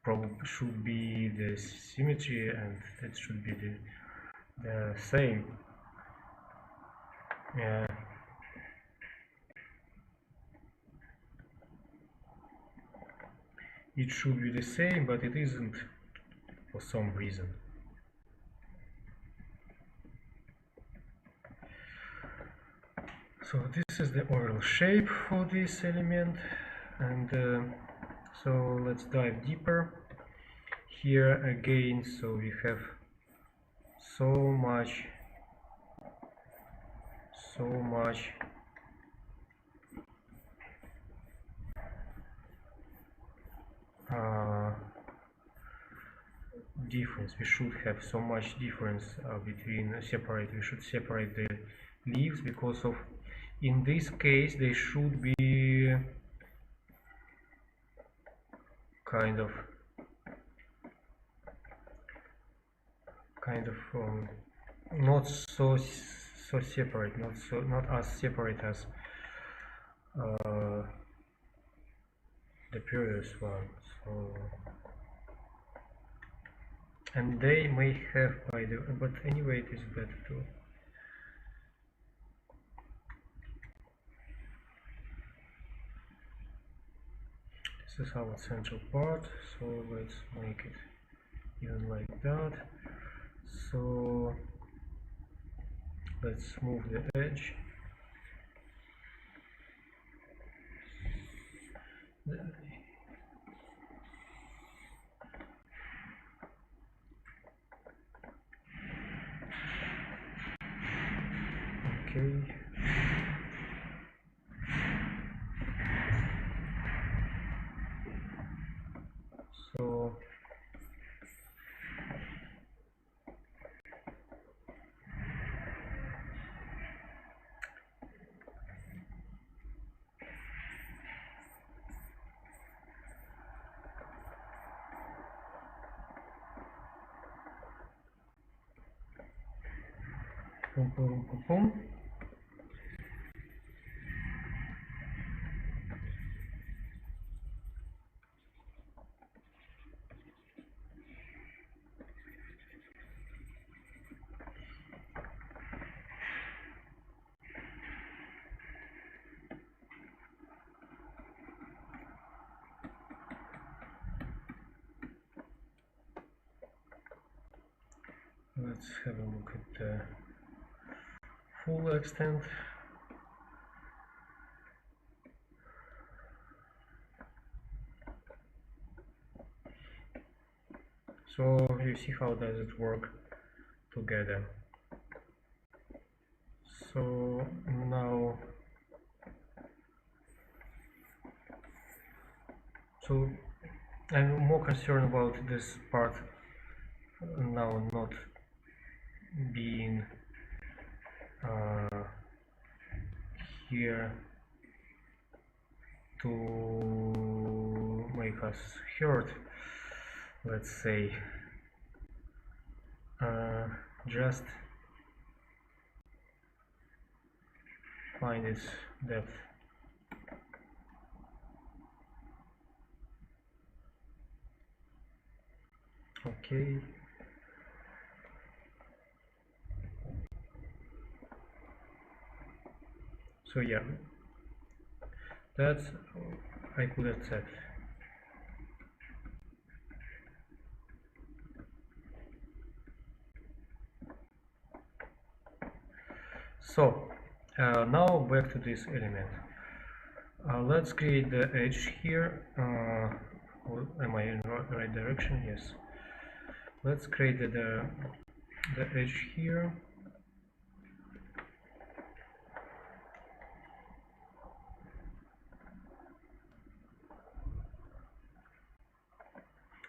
probably should be the symmetry, and it should be the same. Yeah. It should be the same, but it isn't for some reason. So this is the overall shape for this element, and so let's dive deeper. Here again, so we have so much difference. We should have so much difference between we should separate the leaves, because of in this case they should be kind of not so separate, not as separate as the previous one. So, and they may have but anyway it is better to this is our central part, so let's make it even like that. So let's move the edge. Okay. So boom, boom, boom, boom. Let's have a look at the full extent. So you see how does it work together. So now, so I'm more concerned about this part now not being here to make us hurt, let's say. just find its depth. Okay. So yeah, that's I could accept. So now back to this element. Let's create the edge here. Am I in the right direction? Yes. Let's create the edge here.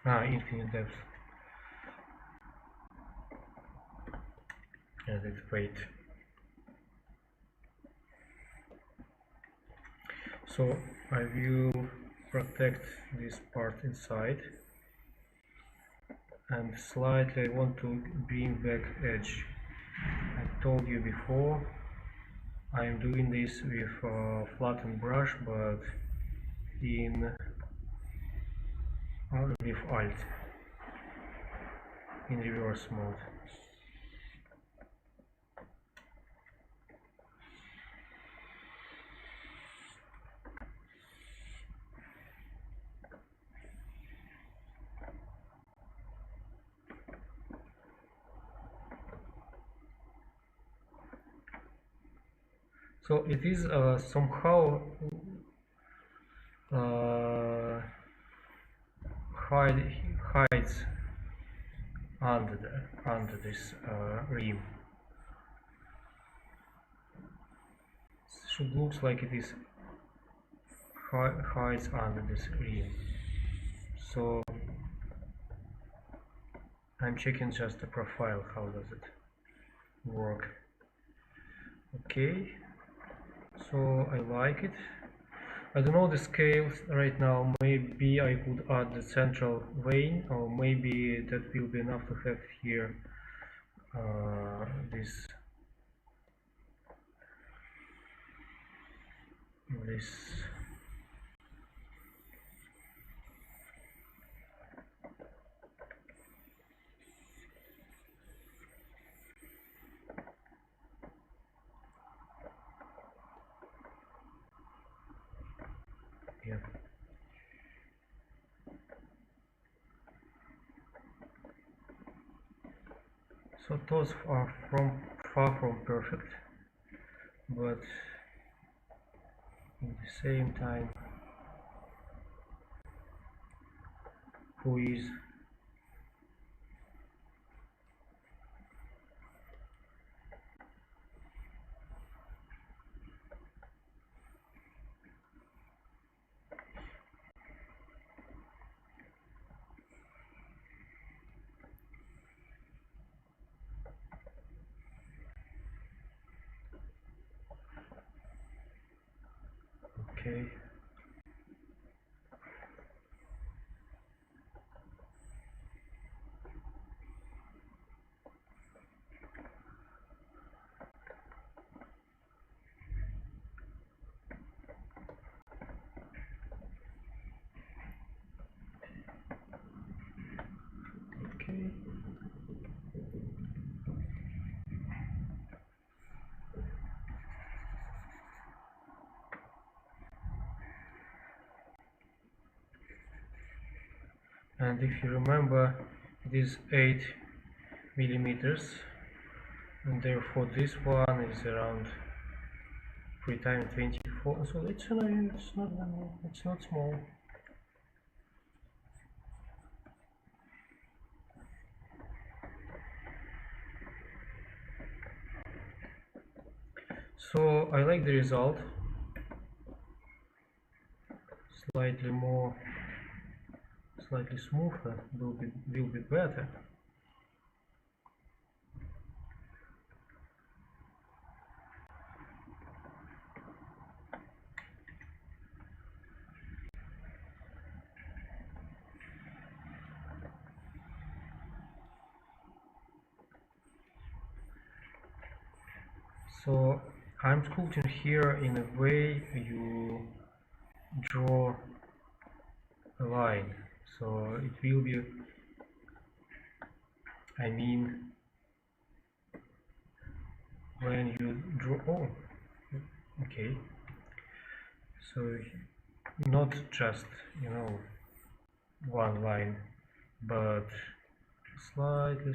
Infinite depth. And let's wait. So I will protect this part inside, and slightly I want to bring back edge. I told you before I am doing this with flattened brush, but with Alt in reverse mode. So it is somehow hides under this rim. Should looks like it is hides under this rim. So I'm checking just the profile. How does it work? Okay. So I like it. I don't know the scales right now. Maybe I could add the central vein, or maybe that will be enough to have here this yeah. So those are far from perfect, but at the same time, who is okay. Okay. And if you remember, it is 8 millimeters, and therefore this one is around 3 times 24. So it's not small. So I like the result. Slightly smoother will be better. So I'm sculpting here in a way you draw a line, so it will be, I mean, when you draw, oh, okay, so not just, you know, one line, but slightly,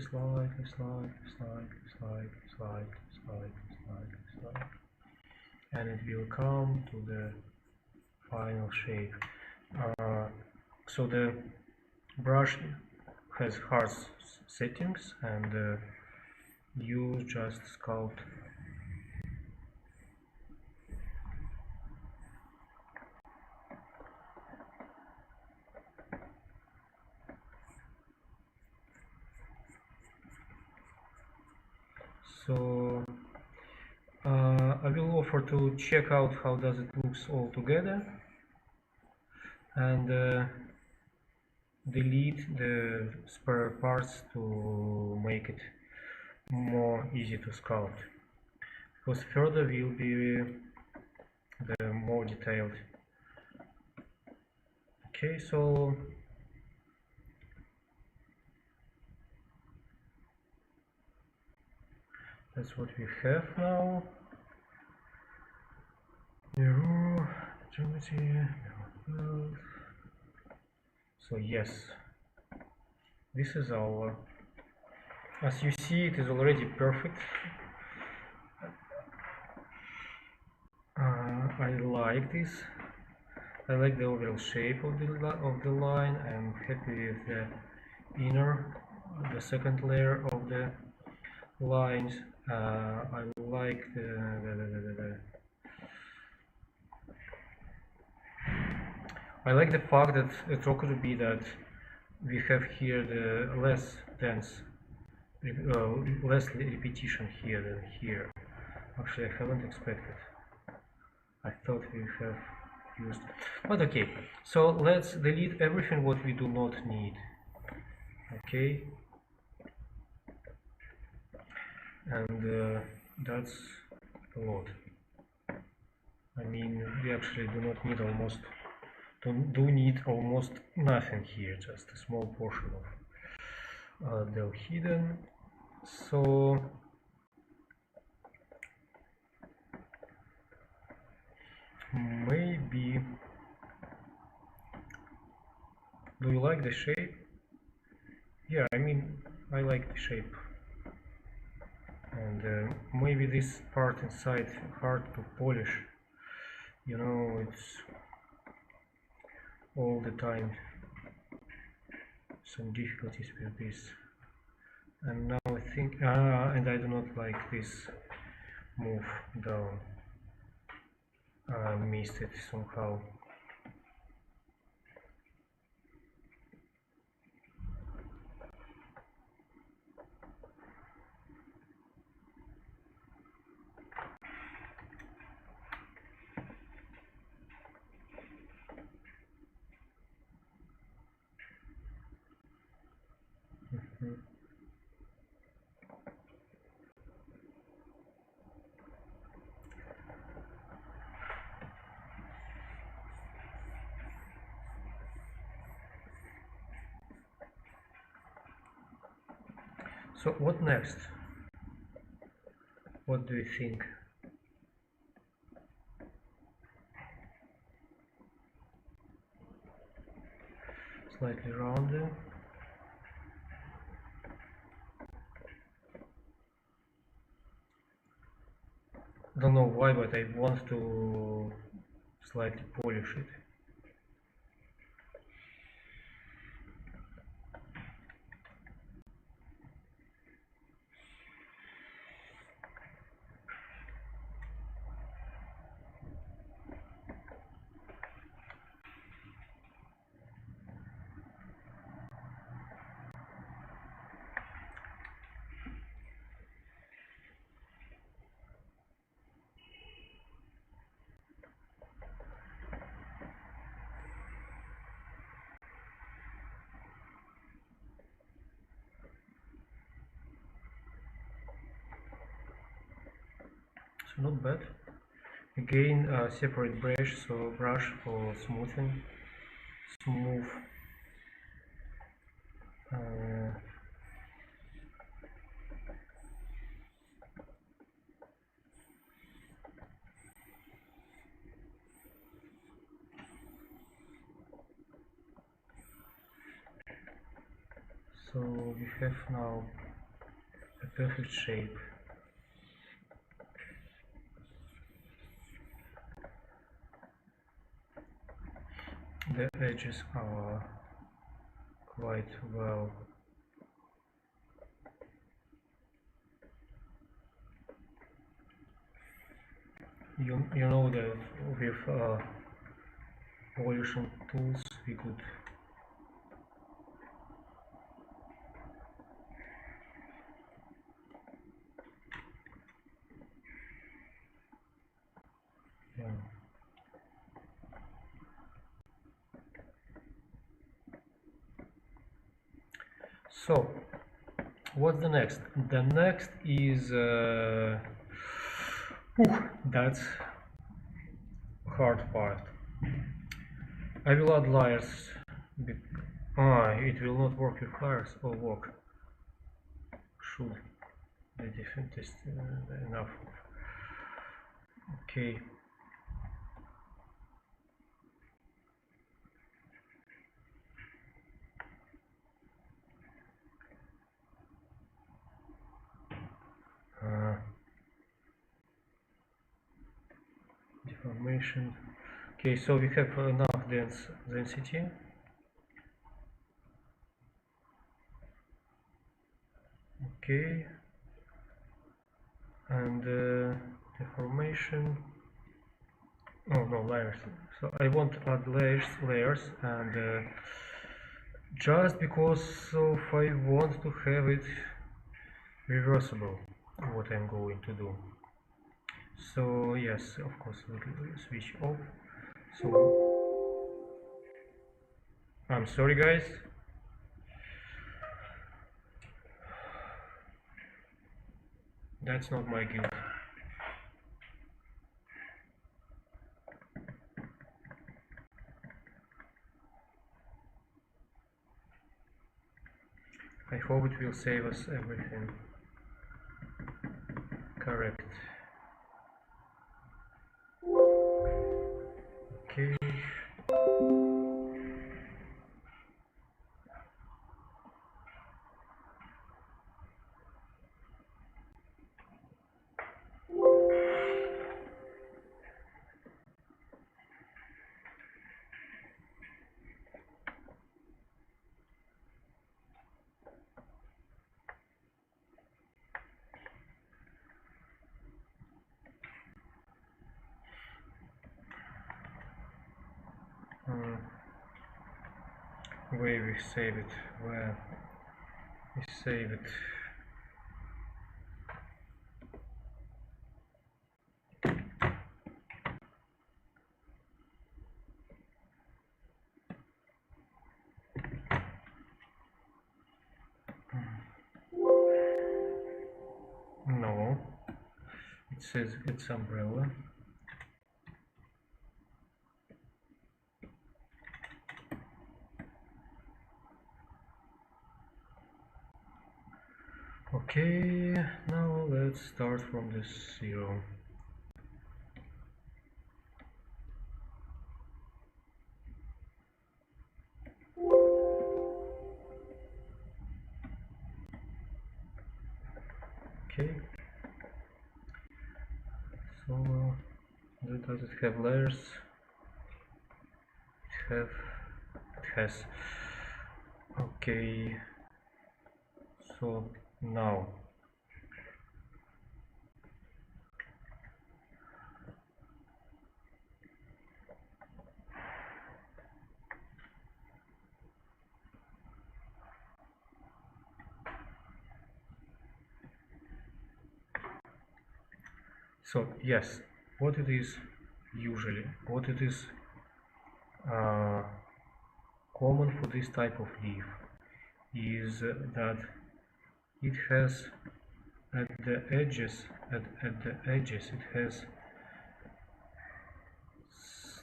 and it will come to the final shape. So the brush has harsh settings, and you just sculpt. So I will offer to check out how does it looks all together, and delete the spare parts to make it more easy to sculpt, because further will be the more detailed. Okay, so that's what we have now. So yes, this is our, as you see, it is already perfect. I like this. I like the overall shape of the line. I'm happy with the the second layer of the lines. I like I like the fact that it could be that we have here the less dense, less repetition here than here. Actually, I haven't expected. I thought we have used, but okay. So let's delete everything what we do not need. Okay, and that's a lot. I mean, we actually do not need almost. Do need almost nothing here, just a small portion of the hidden. So maybe, do you like the shape? Yeah, I mean, I like the shape, and maybe this part inside hard to polish, you know, it's all the time some difficulties with this. And now I think, and I do not like this move down. I missed it somehow. So what next? What do you think? Slightly rounder. Don't know why, but I want to slightly polish it. so not bad. Again, separate brush, so brush for smoothing, smooth. So we have now a perfect shape. The edges are quite well you know that with polishing tools we could So what's the next? The next is that's hard part. I will add layers. It will not work with layers or work. Should the different is enough. Okay. Deformation. Okay, so we have enough density. Okay, and deformation. Oh no, layers. So I want to add layers, and just because I want to have it reversible, what I'm going to do. So yes, of course, we'll switch off. So I'm sorry, guys. That's not my guild. I hope it will save us everything. Correct. Okay. Where we save it? Where we save it? No, it says it's umbrella. Okay, now let's start from this 0. Okay, so does it have layers? It has. Okay, so now so yes, what it is usually, what it is common for this type of leaf is that it has at the edges, it has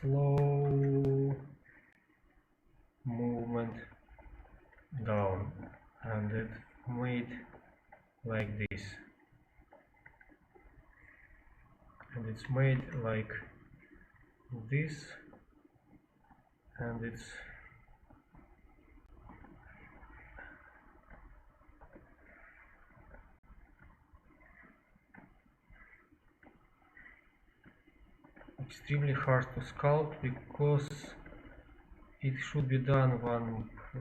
slow movement down, and it made like this, and it's made like this, and it's extremely hard to sculpt because it should be done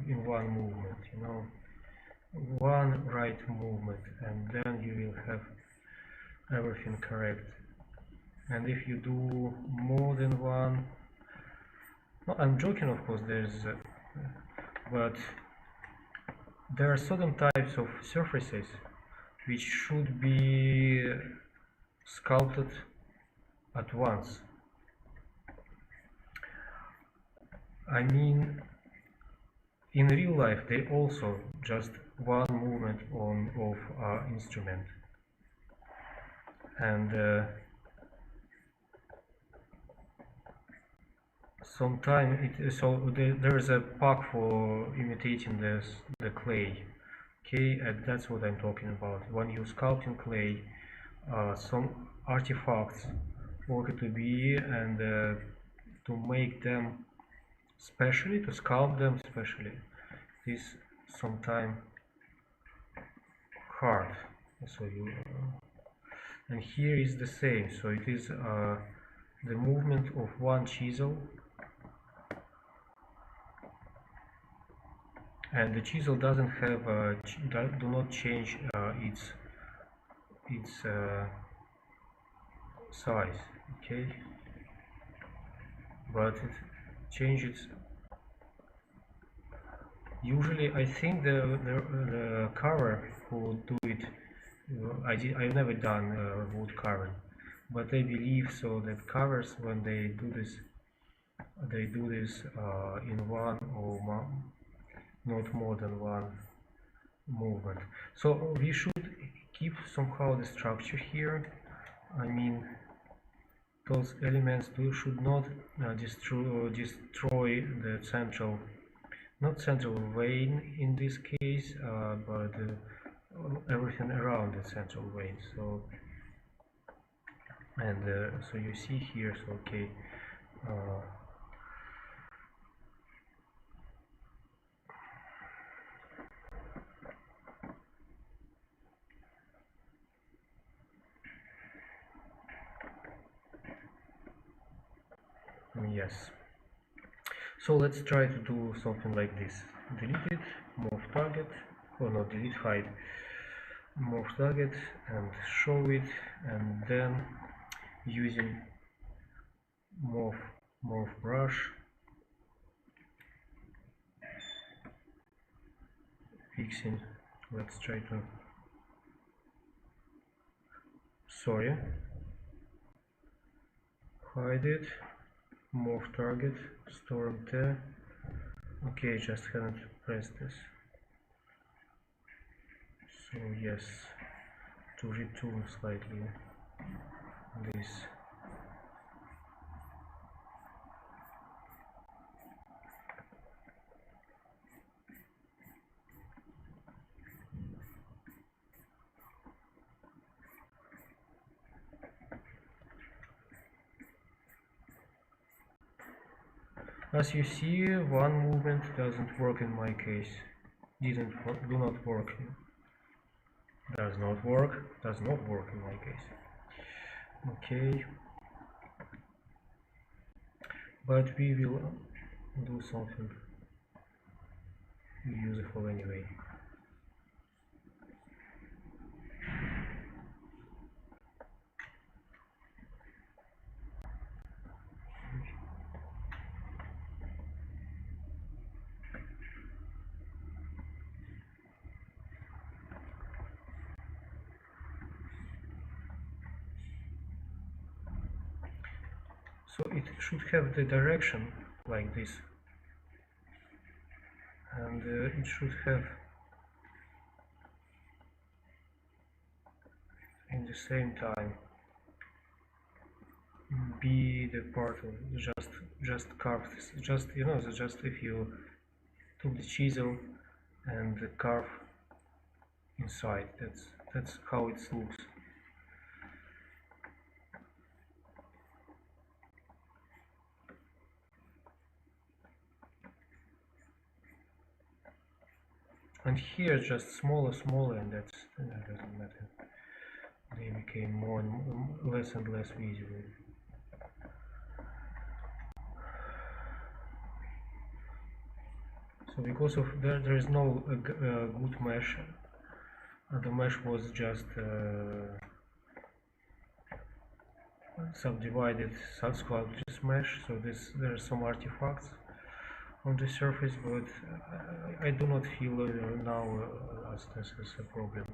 in one movement, you know, one right movement, and then you will have everything correct. And if you do more than one, no, I'm joking, of course, but there are certain types of surfaces which should be sculpted at once. I mean, in real life, they also just one movement of instrument, and sometimes there is a pack for imitating the clay. Okay, and that's what I'm talking about. When you sculpting clay, some artifacts work to be, and to make them specially, to sculpt them specially, is sometimes hard. So and here is the same. So it is the movement of one chisel, and the chisel doesn't have do not change its size, okay, but it changes. Usually, I think the carver who do it, I've never done wood carving, but I believe so that carvers, when they do this in one or not more than one movement. So we should keep somehow the structure here. I mean, those elements should not destroy the central, not central vein in this case, but everything around the central vein. So, and so you see here, so okay, yes. So let's try to do something like this. Delete it, move target, or not delete, hide, move target and show it, and then using morph brush, fixing, let's try to, sorry, hide it, move target, storm there. Okay, just haven't pressed this. So yes, to retool slightly this. As you see, one movement doesn't work in my case. Do not work. Does not work in my case. Okay. But we will do something useful anyway. So it should have the direction like this, and it should have the same time be the part of just carve this, just you know, just if you took the chisel and carve inside, that's how it looks. And here just smaller, and that doesn't matter. They became more and less visible. So because of there is no good mesh, the mesh was just subdivided, sculpted mesh. So there are some artifacts on the surface, but I do not feel now as this is a problem.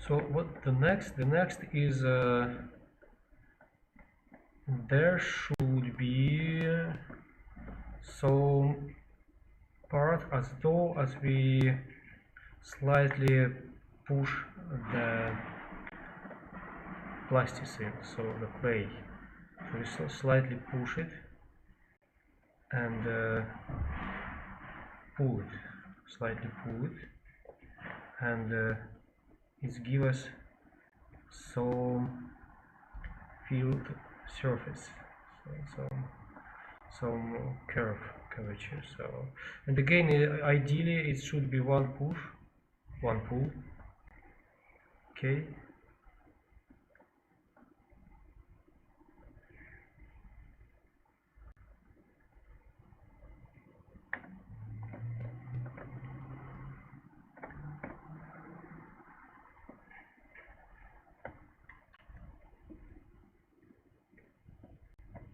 So what the next is there should be some part as though as we slightly push the plasticine, so the clay, so we slightly push it and slightly pull it, and it gives us some filled surface, so some curvature. So, and again, ideally it should be one pull. Okay.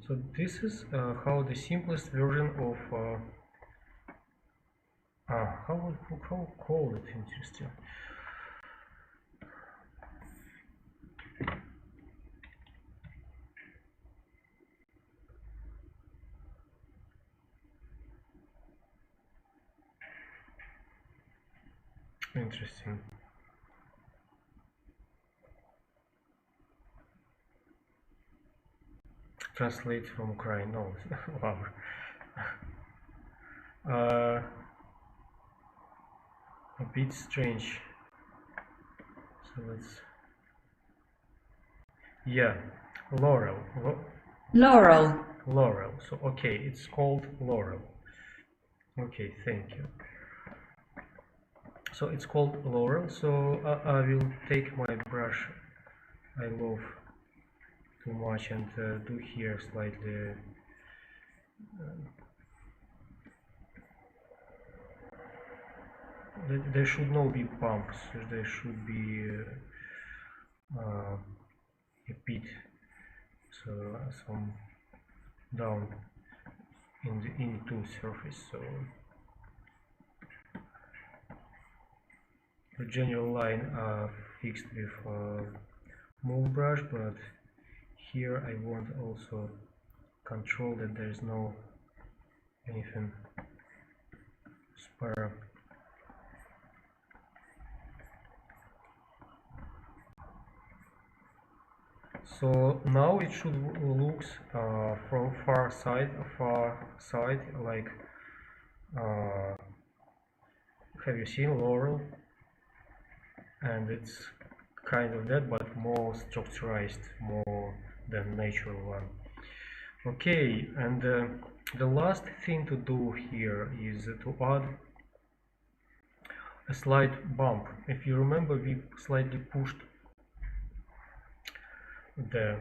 So this is how the simplest version of how call it, interesting. Interesting. Translate from Ukraine. No, wow. A bit strange. So let's. Yeah, laurel. Laurel. So okay, it's called laurel. Okay, thank you. So it's called laurel. So I will take my brush. I love too much and do here slightly. There should not be bumps. There should be a bit, so some down into surface. So the general line are fixed with move brush, but here I want also control that there is no anything spare. So now it should look from far side, like have you seen laurel? And it's kind of that, but more structurized, more than natural one. Okay, and the last thing to do here is to add a slight bump. If you remember, we slightly pushed the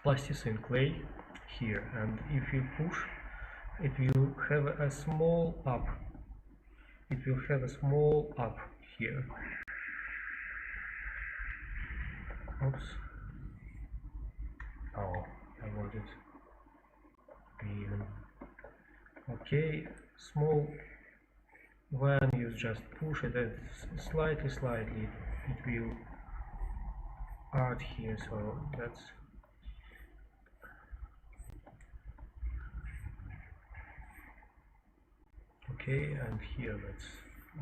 plasticine clay here, and if you push, it will have a small up. It will have a small up here. Oops. Oh, I wanted to be even. Okay, small. When you just push it, and slightly, it will art here, so that's okay, and here let's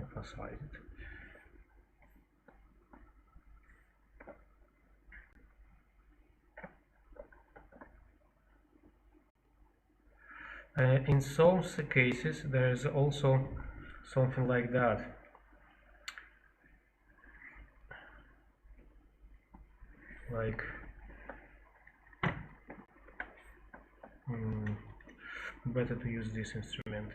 emphasize it. In some cases there is also something like that. Like better to use this instrument.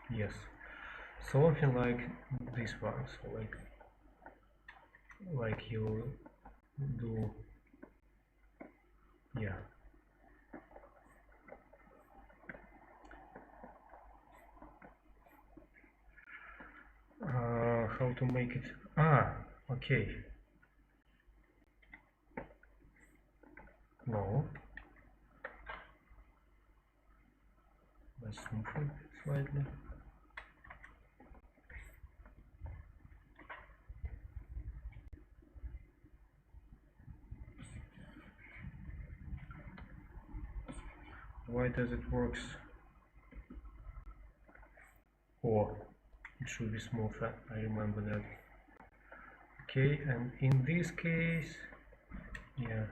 Yes, something like this one. So like you do, yeah. How to make it? Okay. No. Let's move it slightly. Why does it works? Oh, it should be smoother. I remember that. Okay, and in this case, yeah,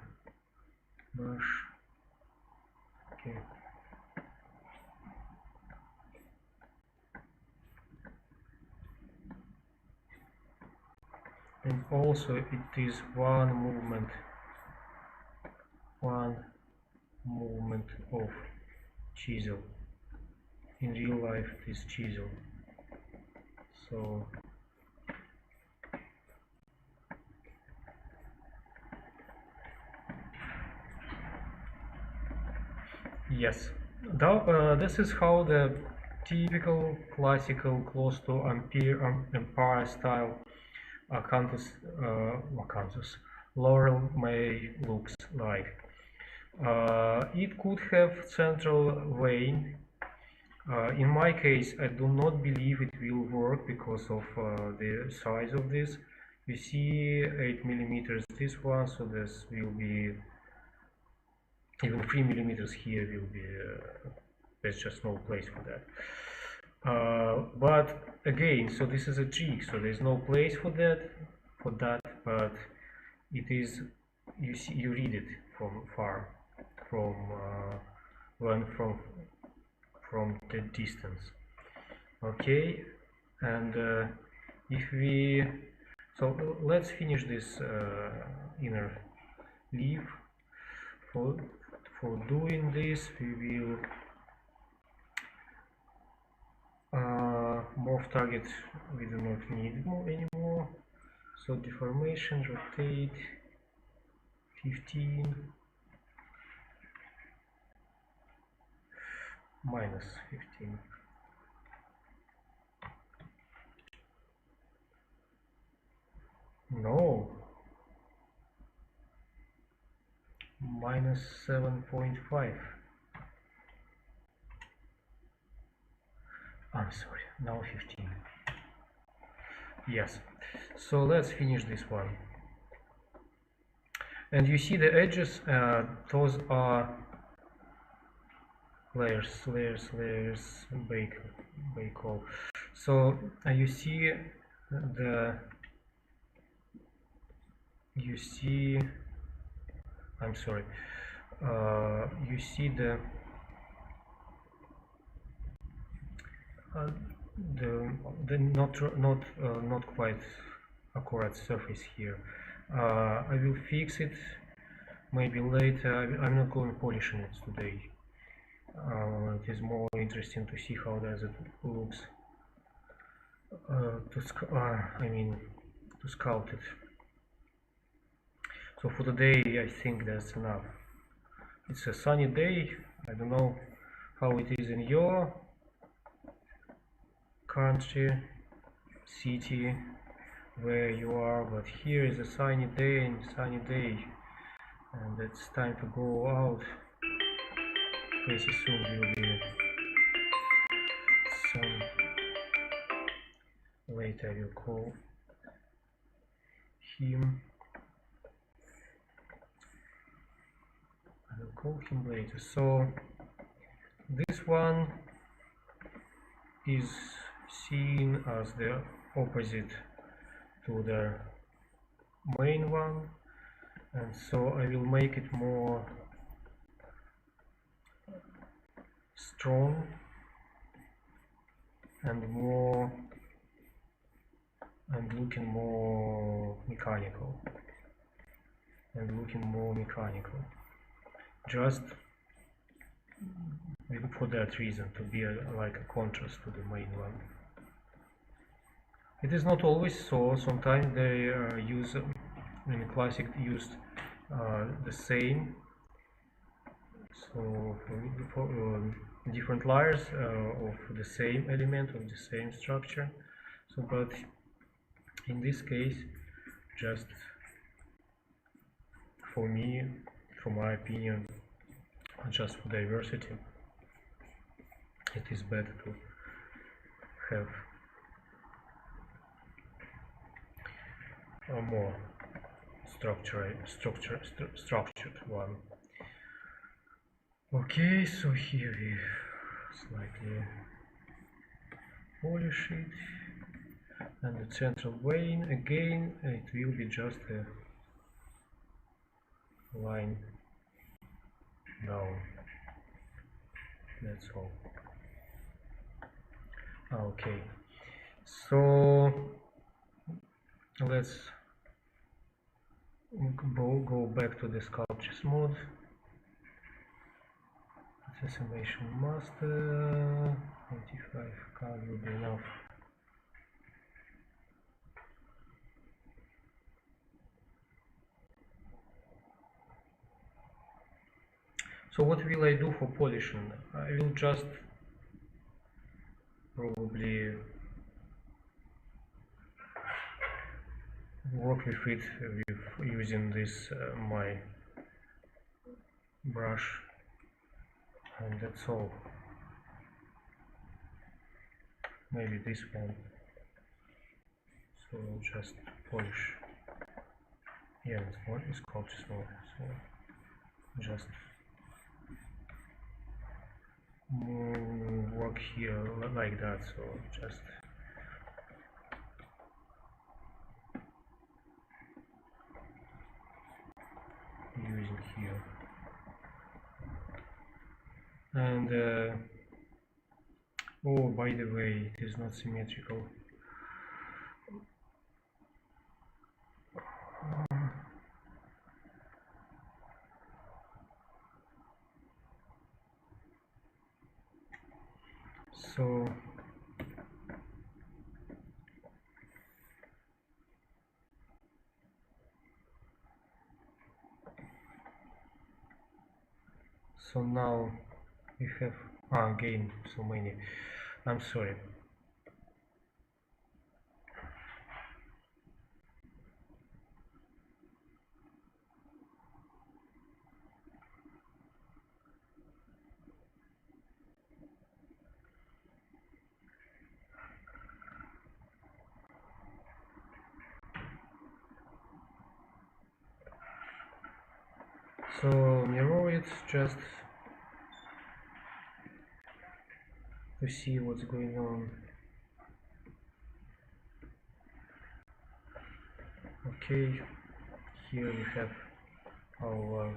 brush. Okay. And also it is one movement of chisel. In real life it is chisel. So yes, this is how the typical classical close to empire style acanthus laurel may looks like. It could have central vein. In my case, I do not believe it will work because of the size of this. You see 8 millimeters this one, so this will be even 3 millimeters here will be there's just no place for that. But again, so this is a trick, so there's no place for that, but it is, you see, you read it from far, from the distance. Okay, and if we, so let's finish this inner leaf. For doing this, we will morph target we do not need anymore. So deformation, rotate 15 minus 15. No, minus 7.5. I'm sorry, now 15. Yes, so let's finish this one. And you see the edges, those are layers, bake all. So you see I'm sorry, you see the not quite accurate surface here. I will fix it maybe later. I'm not going polishing it today. It is more interesting to see how does it looks to sculpt it. So for today I think that's enough. It's a sunny day. I don't know how it is in your country, city, where you are, but here is a sunny day, and it's time to go out. Pretty soon will be sun. it, I will call him. I will call him later. So this one is seen as the opposite to the main one, and so I will make it more strong and looking more mechanical just for that reason, to be like a contrast to the main one. It is not always so. Sometimes they use in classic used the same, so for different layers of the same element, of the same structure. So but in this case, just for me, for my opinion, just for diversity, it is better to have a more structured one. Okay, so here we slightly polish it, and the central vein again, it will be just a line down. That's all. Okay, so let's go back to the sculptures mode. Session master 25 card will be enough. So what will I do for polishing? I will just probably work with it with using this my brush, and that's all. Maybe this one. So just polish. Yeah, it's more sculpture more. So just work here like that. So just using here, and oh, by the way, it is not symmetrical. So now we have again so many. I'm sorry. So mirror it just to see what's going on. Okay, here we have our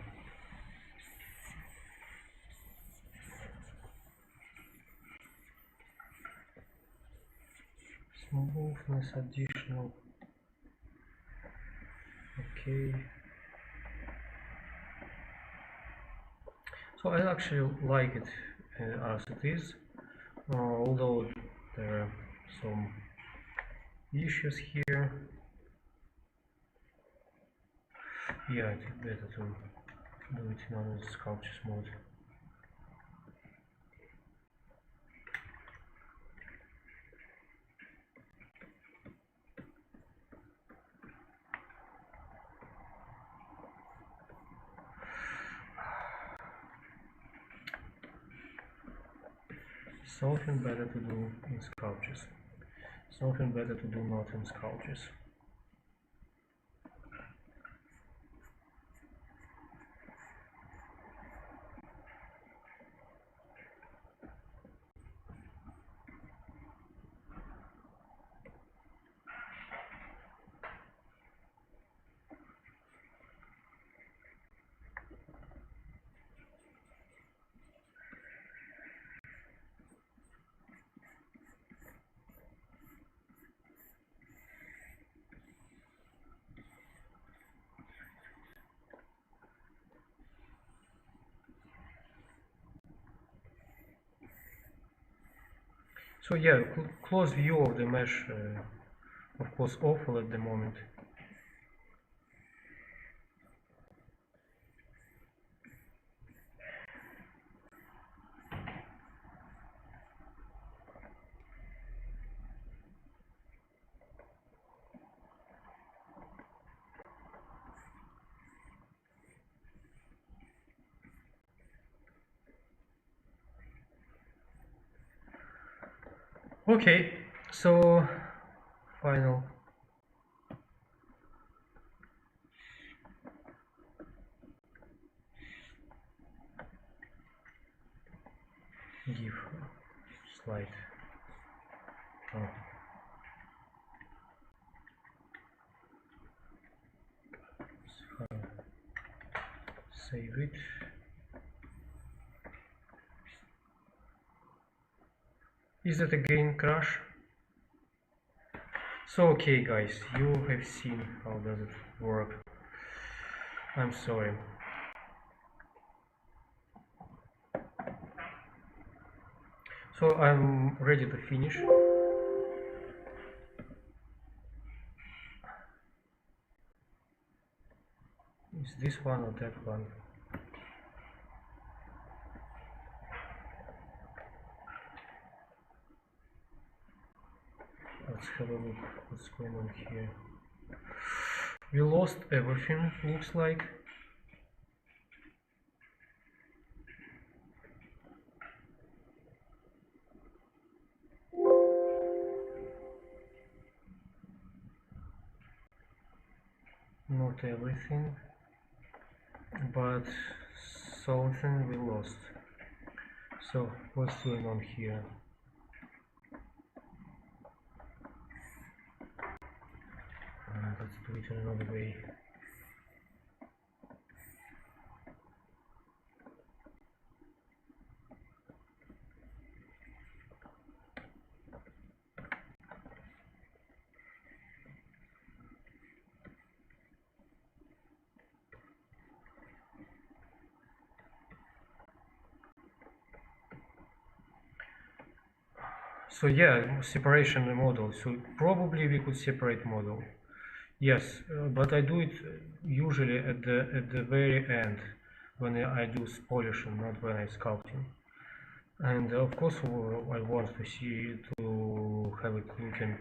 smoothness additional. Okay. So I actually like it as it is, although there are some issues here. Yeah, I think better to do it in another sculptures mode. Something better to do in sculptures. It's often better to do not in sculptures. So yeah, close view of the mesh, of course awful at the moment. Okay, so final. Give slide. Oh. So, save it. Is that again crash? So okay guys, you have seen how does it work. I'm sorry. So I'm ready to finish. Is this one or that one? Let's have a look what's going on here. We lost everything, looks like. Not everything, but something we lost. So what's going on here? Let's do it another way. So yeah, separation model. So probably we could separate model. Yes, but I do it usually at the very end when I do polishing, not when I sculpting. And of course, I want to have it looking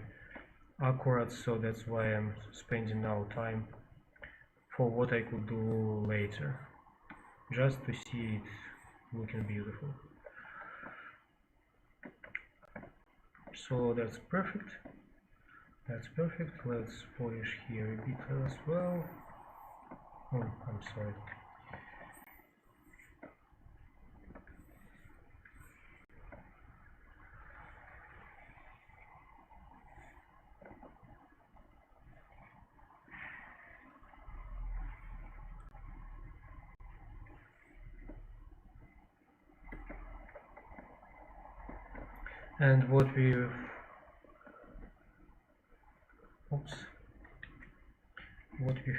accurate, so that's why I'm spending now time for what I could do later, just to see it looking beautiful. So that's perfect. That's perfect. Let's polish here a bit as well. Oh, I'm sorry. And what we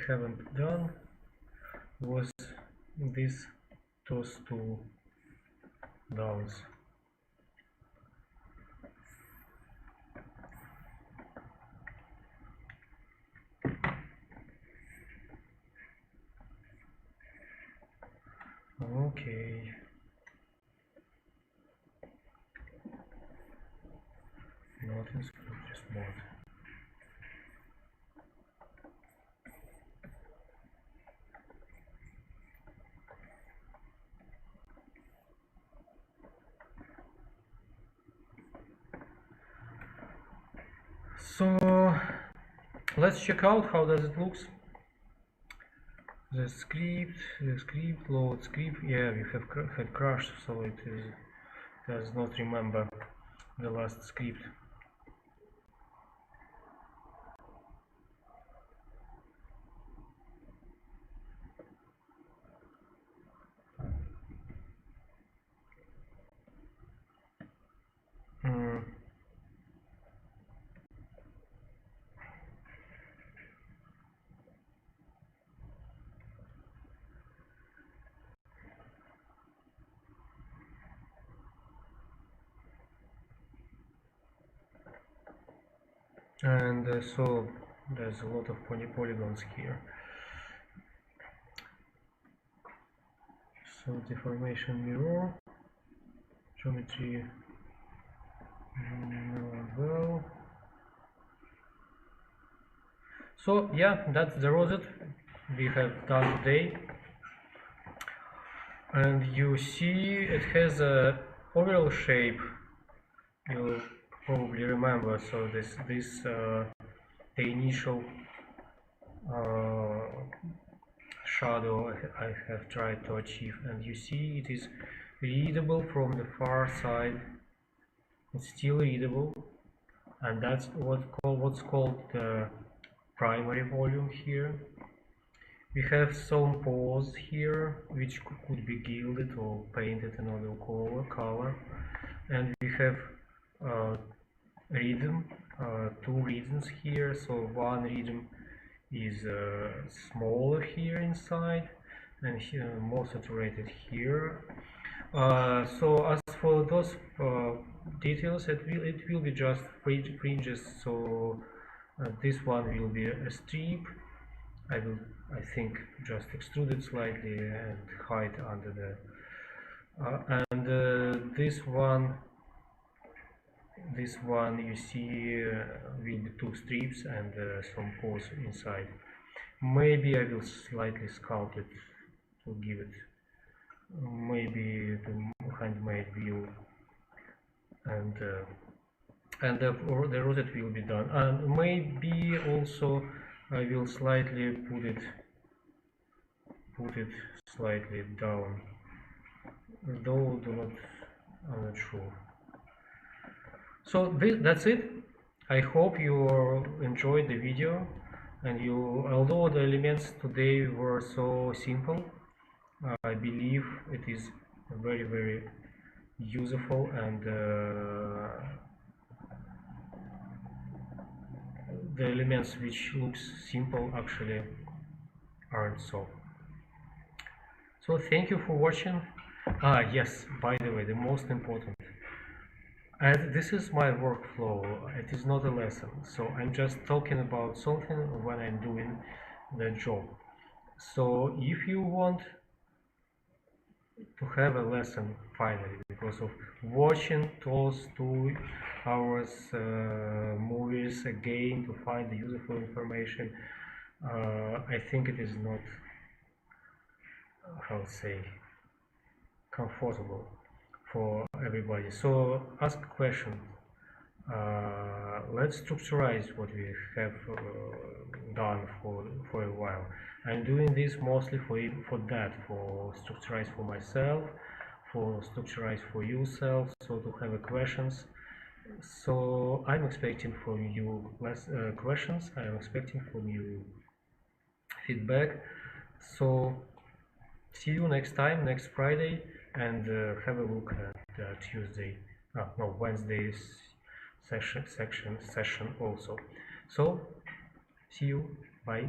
haven't done was those two downs. Okay. Not in sculpt, just mod. So let's check out how does it looks. The script, load script. Yeah, we have had crashed, so it does not remember the last script. And so there's a lot of polygons here. So deformation mirror, geometry well. So yeah, that's the rosette we have done today. And you see it has a overall shape. You'll probably remember. So this the initial shadow I have tried to achieve, and you see it is readable from the far side. It's still readable, and that's what's called the primary volume here. We have some pores here which could be gilded or painted another color, and we have rhythm, two rhythms here. So one rhythm is smaller here inside and here, more saturated here. So as for those details, it will be just fringes. So this one will be a strip. I think just extrude it slightly and hide under the this one you see will be two strips and some pores inside. Maybe I will slightly sculpt it to give it maybe the handmade view, and the rosette will be done, and maybe also I will slightly put it slightly down, though I'm not sure. So that's it. I hope you enjoyed the video, and although the elements today were so simple, I believe it is very, very useful, and the elements which looks simple actually aren't so. So thank you for watching. Yes, by the way, the most important, and this is my workflow, it is not a lesson, so I'm just talking about something when I'm doing the job. So if you want to have a lesson finally, because of watching those 2 hours movies again to find the useful information, I think it is not, how to say, comfortable for everybody. So ask a question. Let's structurize what we have done for a while. I'm doing this mostly for structurize for myself, for structurize for yourself, so to have questions. So I'm expecting from you questions. I'm expecting from you feedback. So see you next time, next Friday, and have a look at Wednesday's session also. So see you, bye.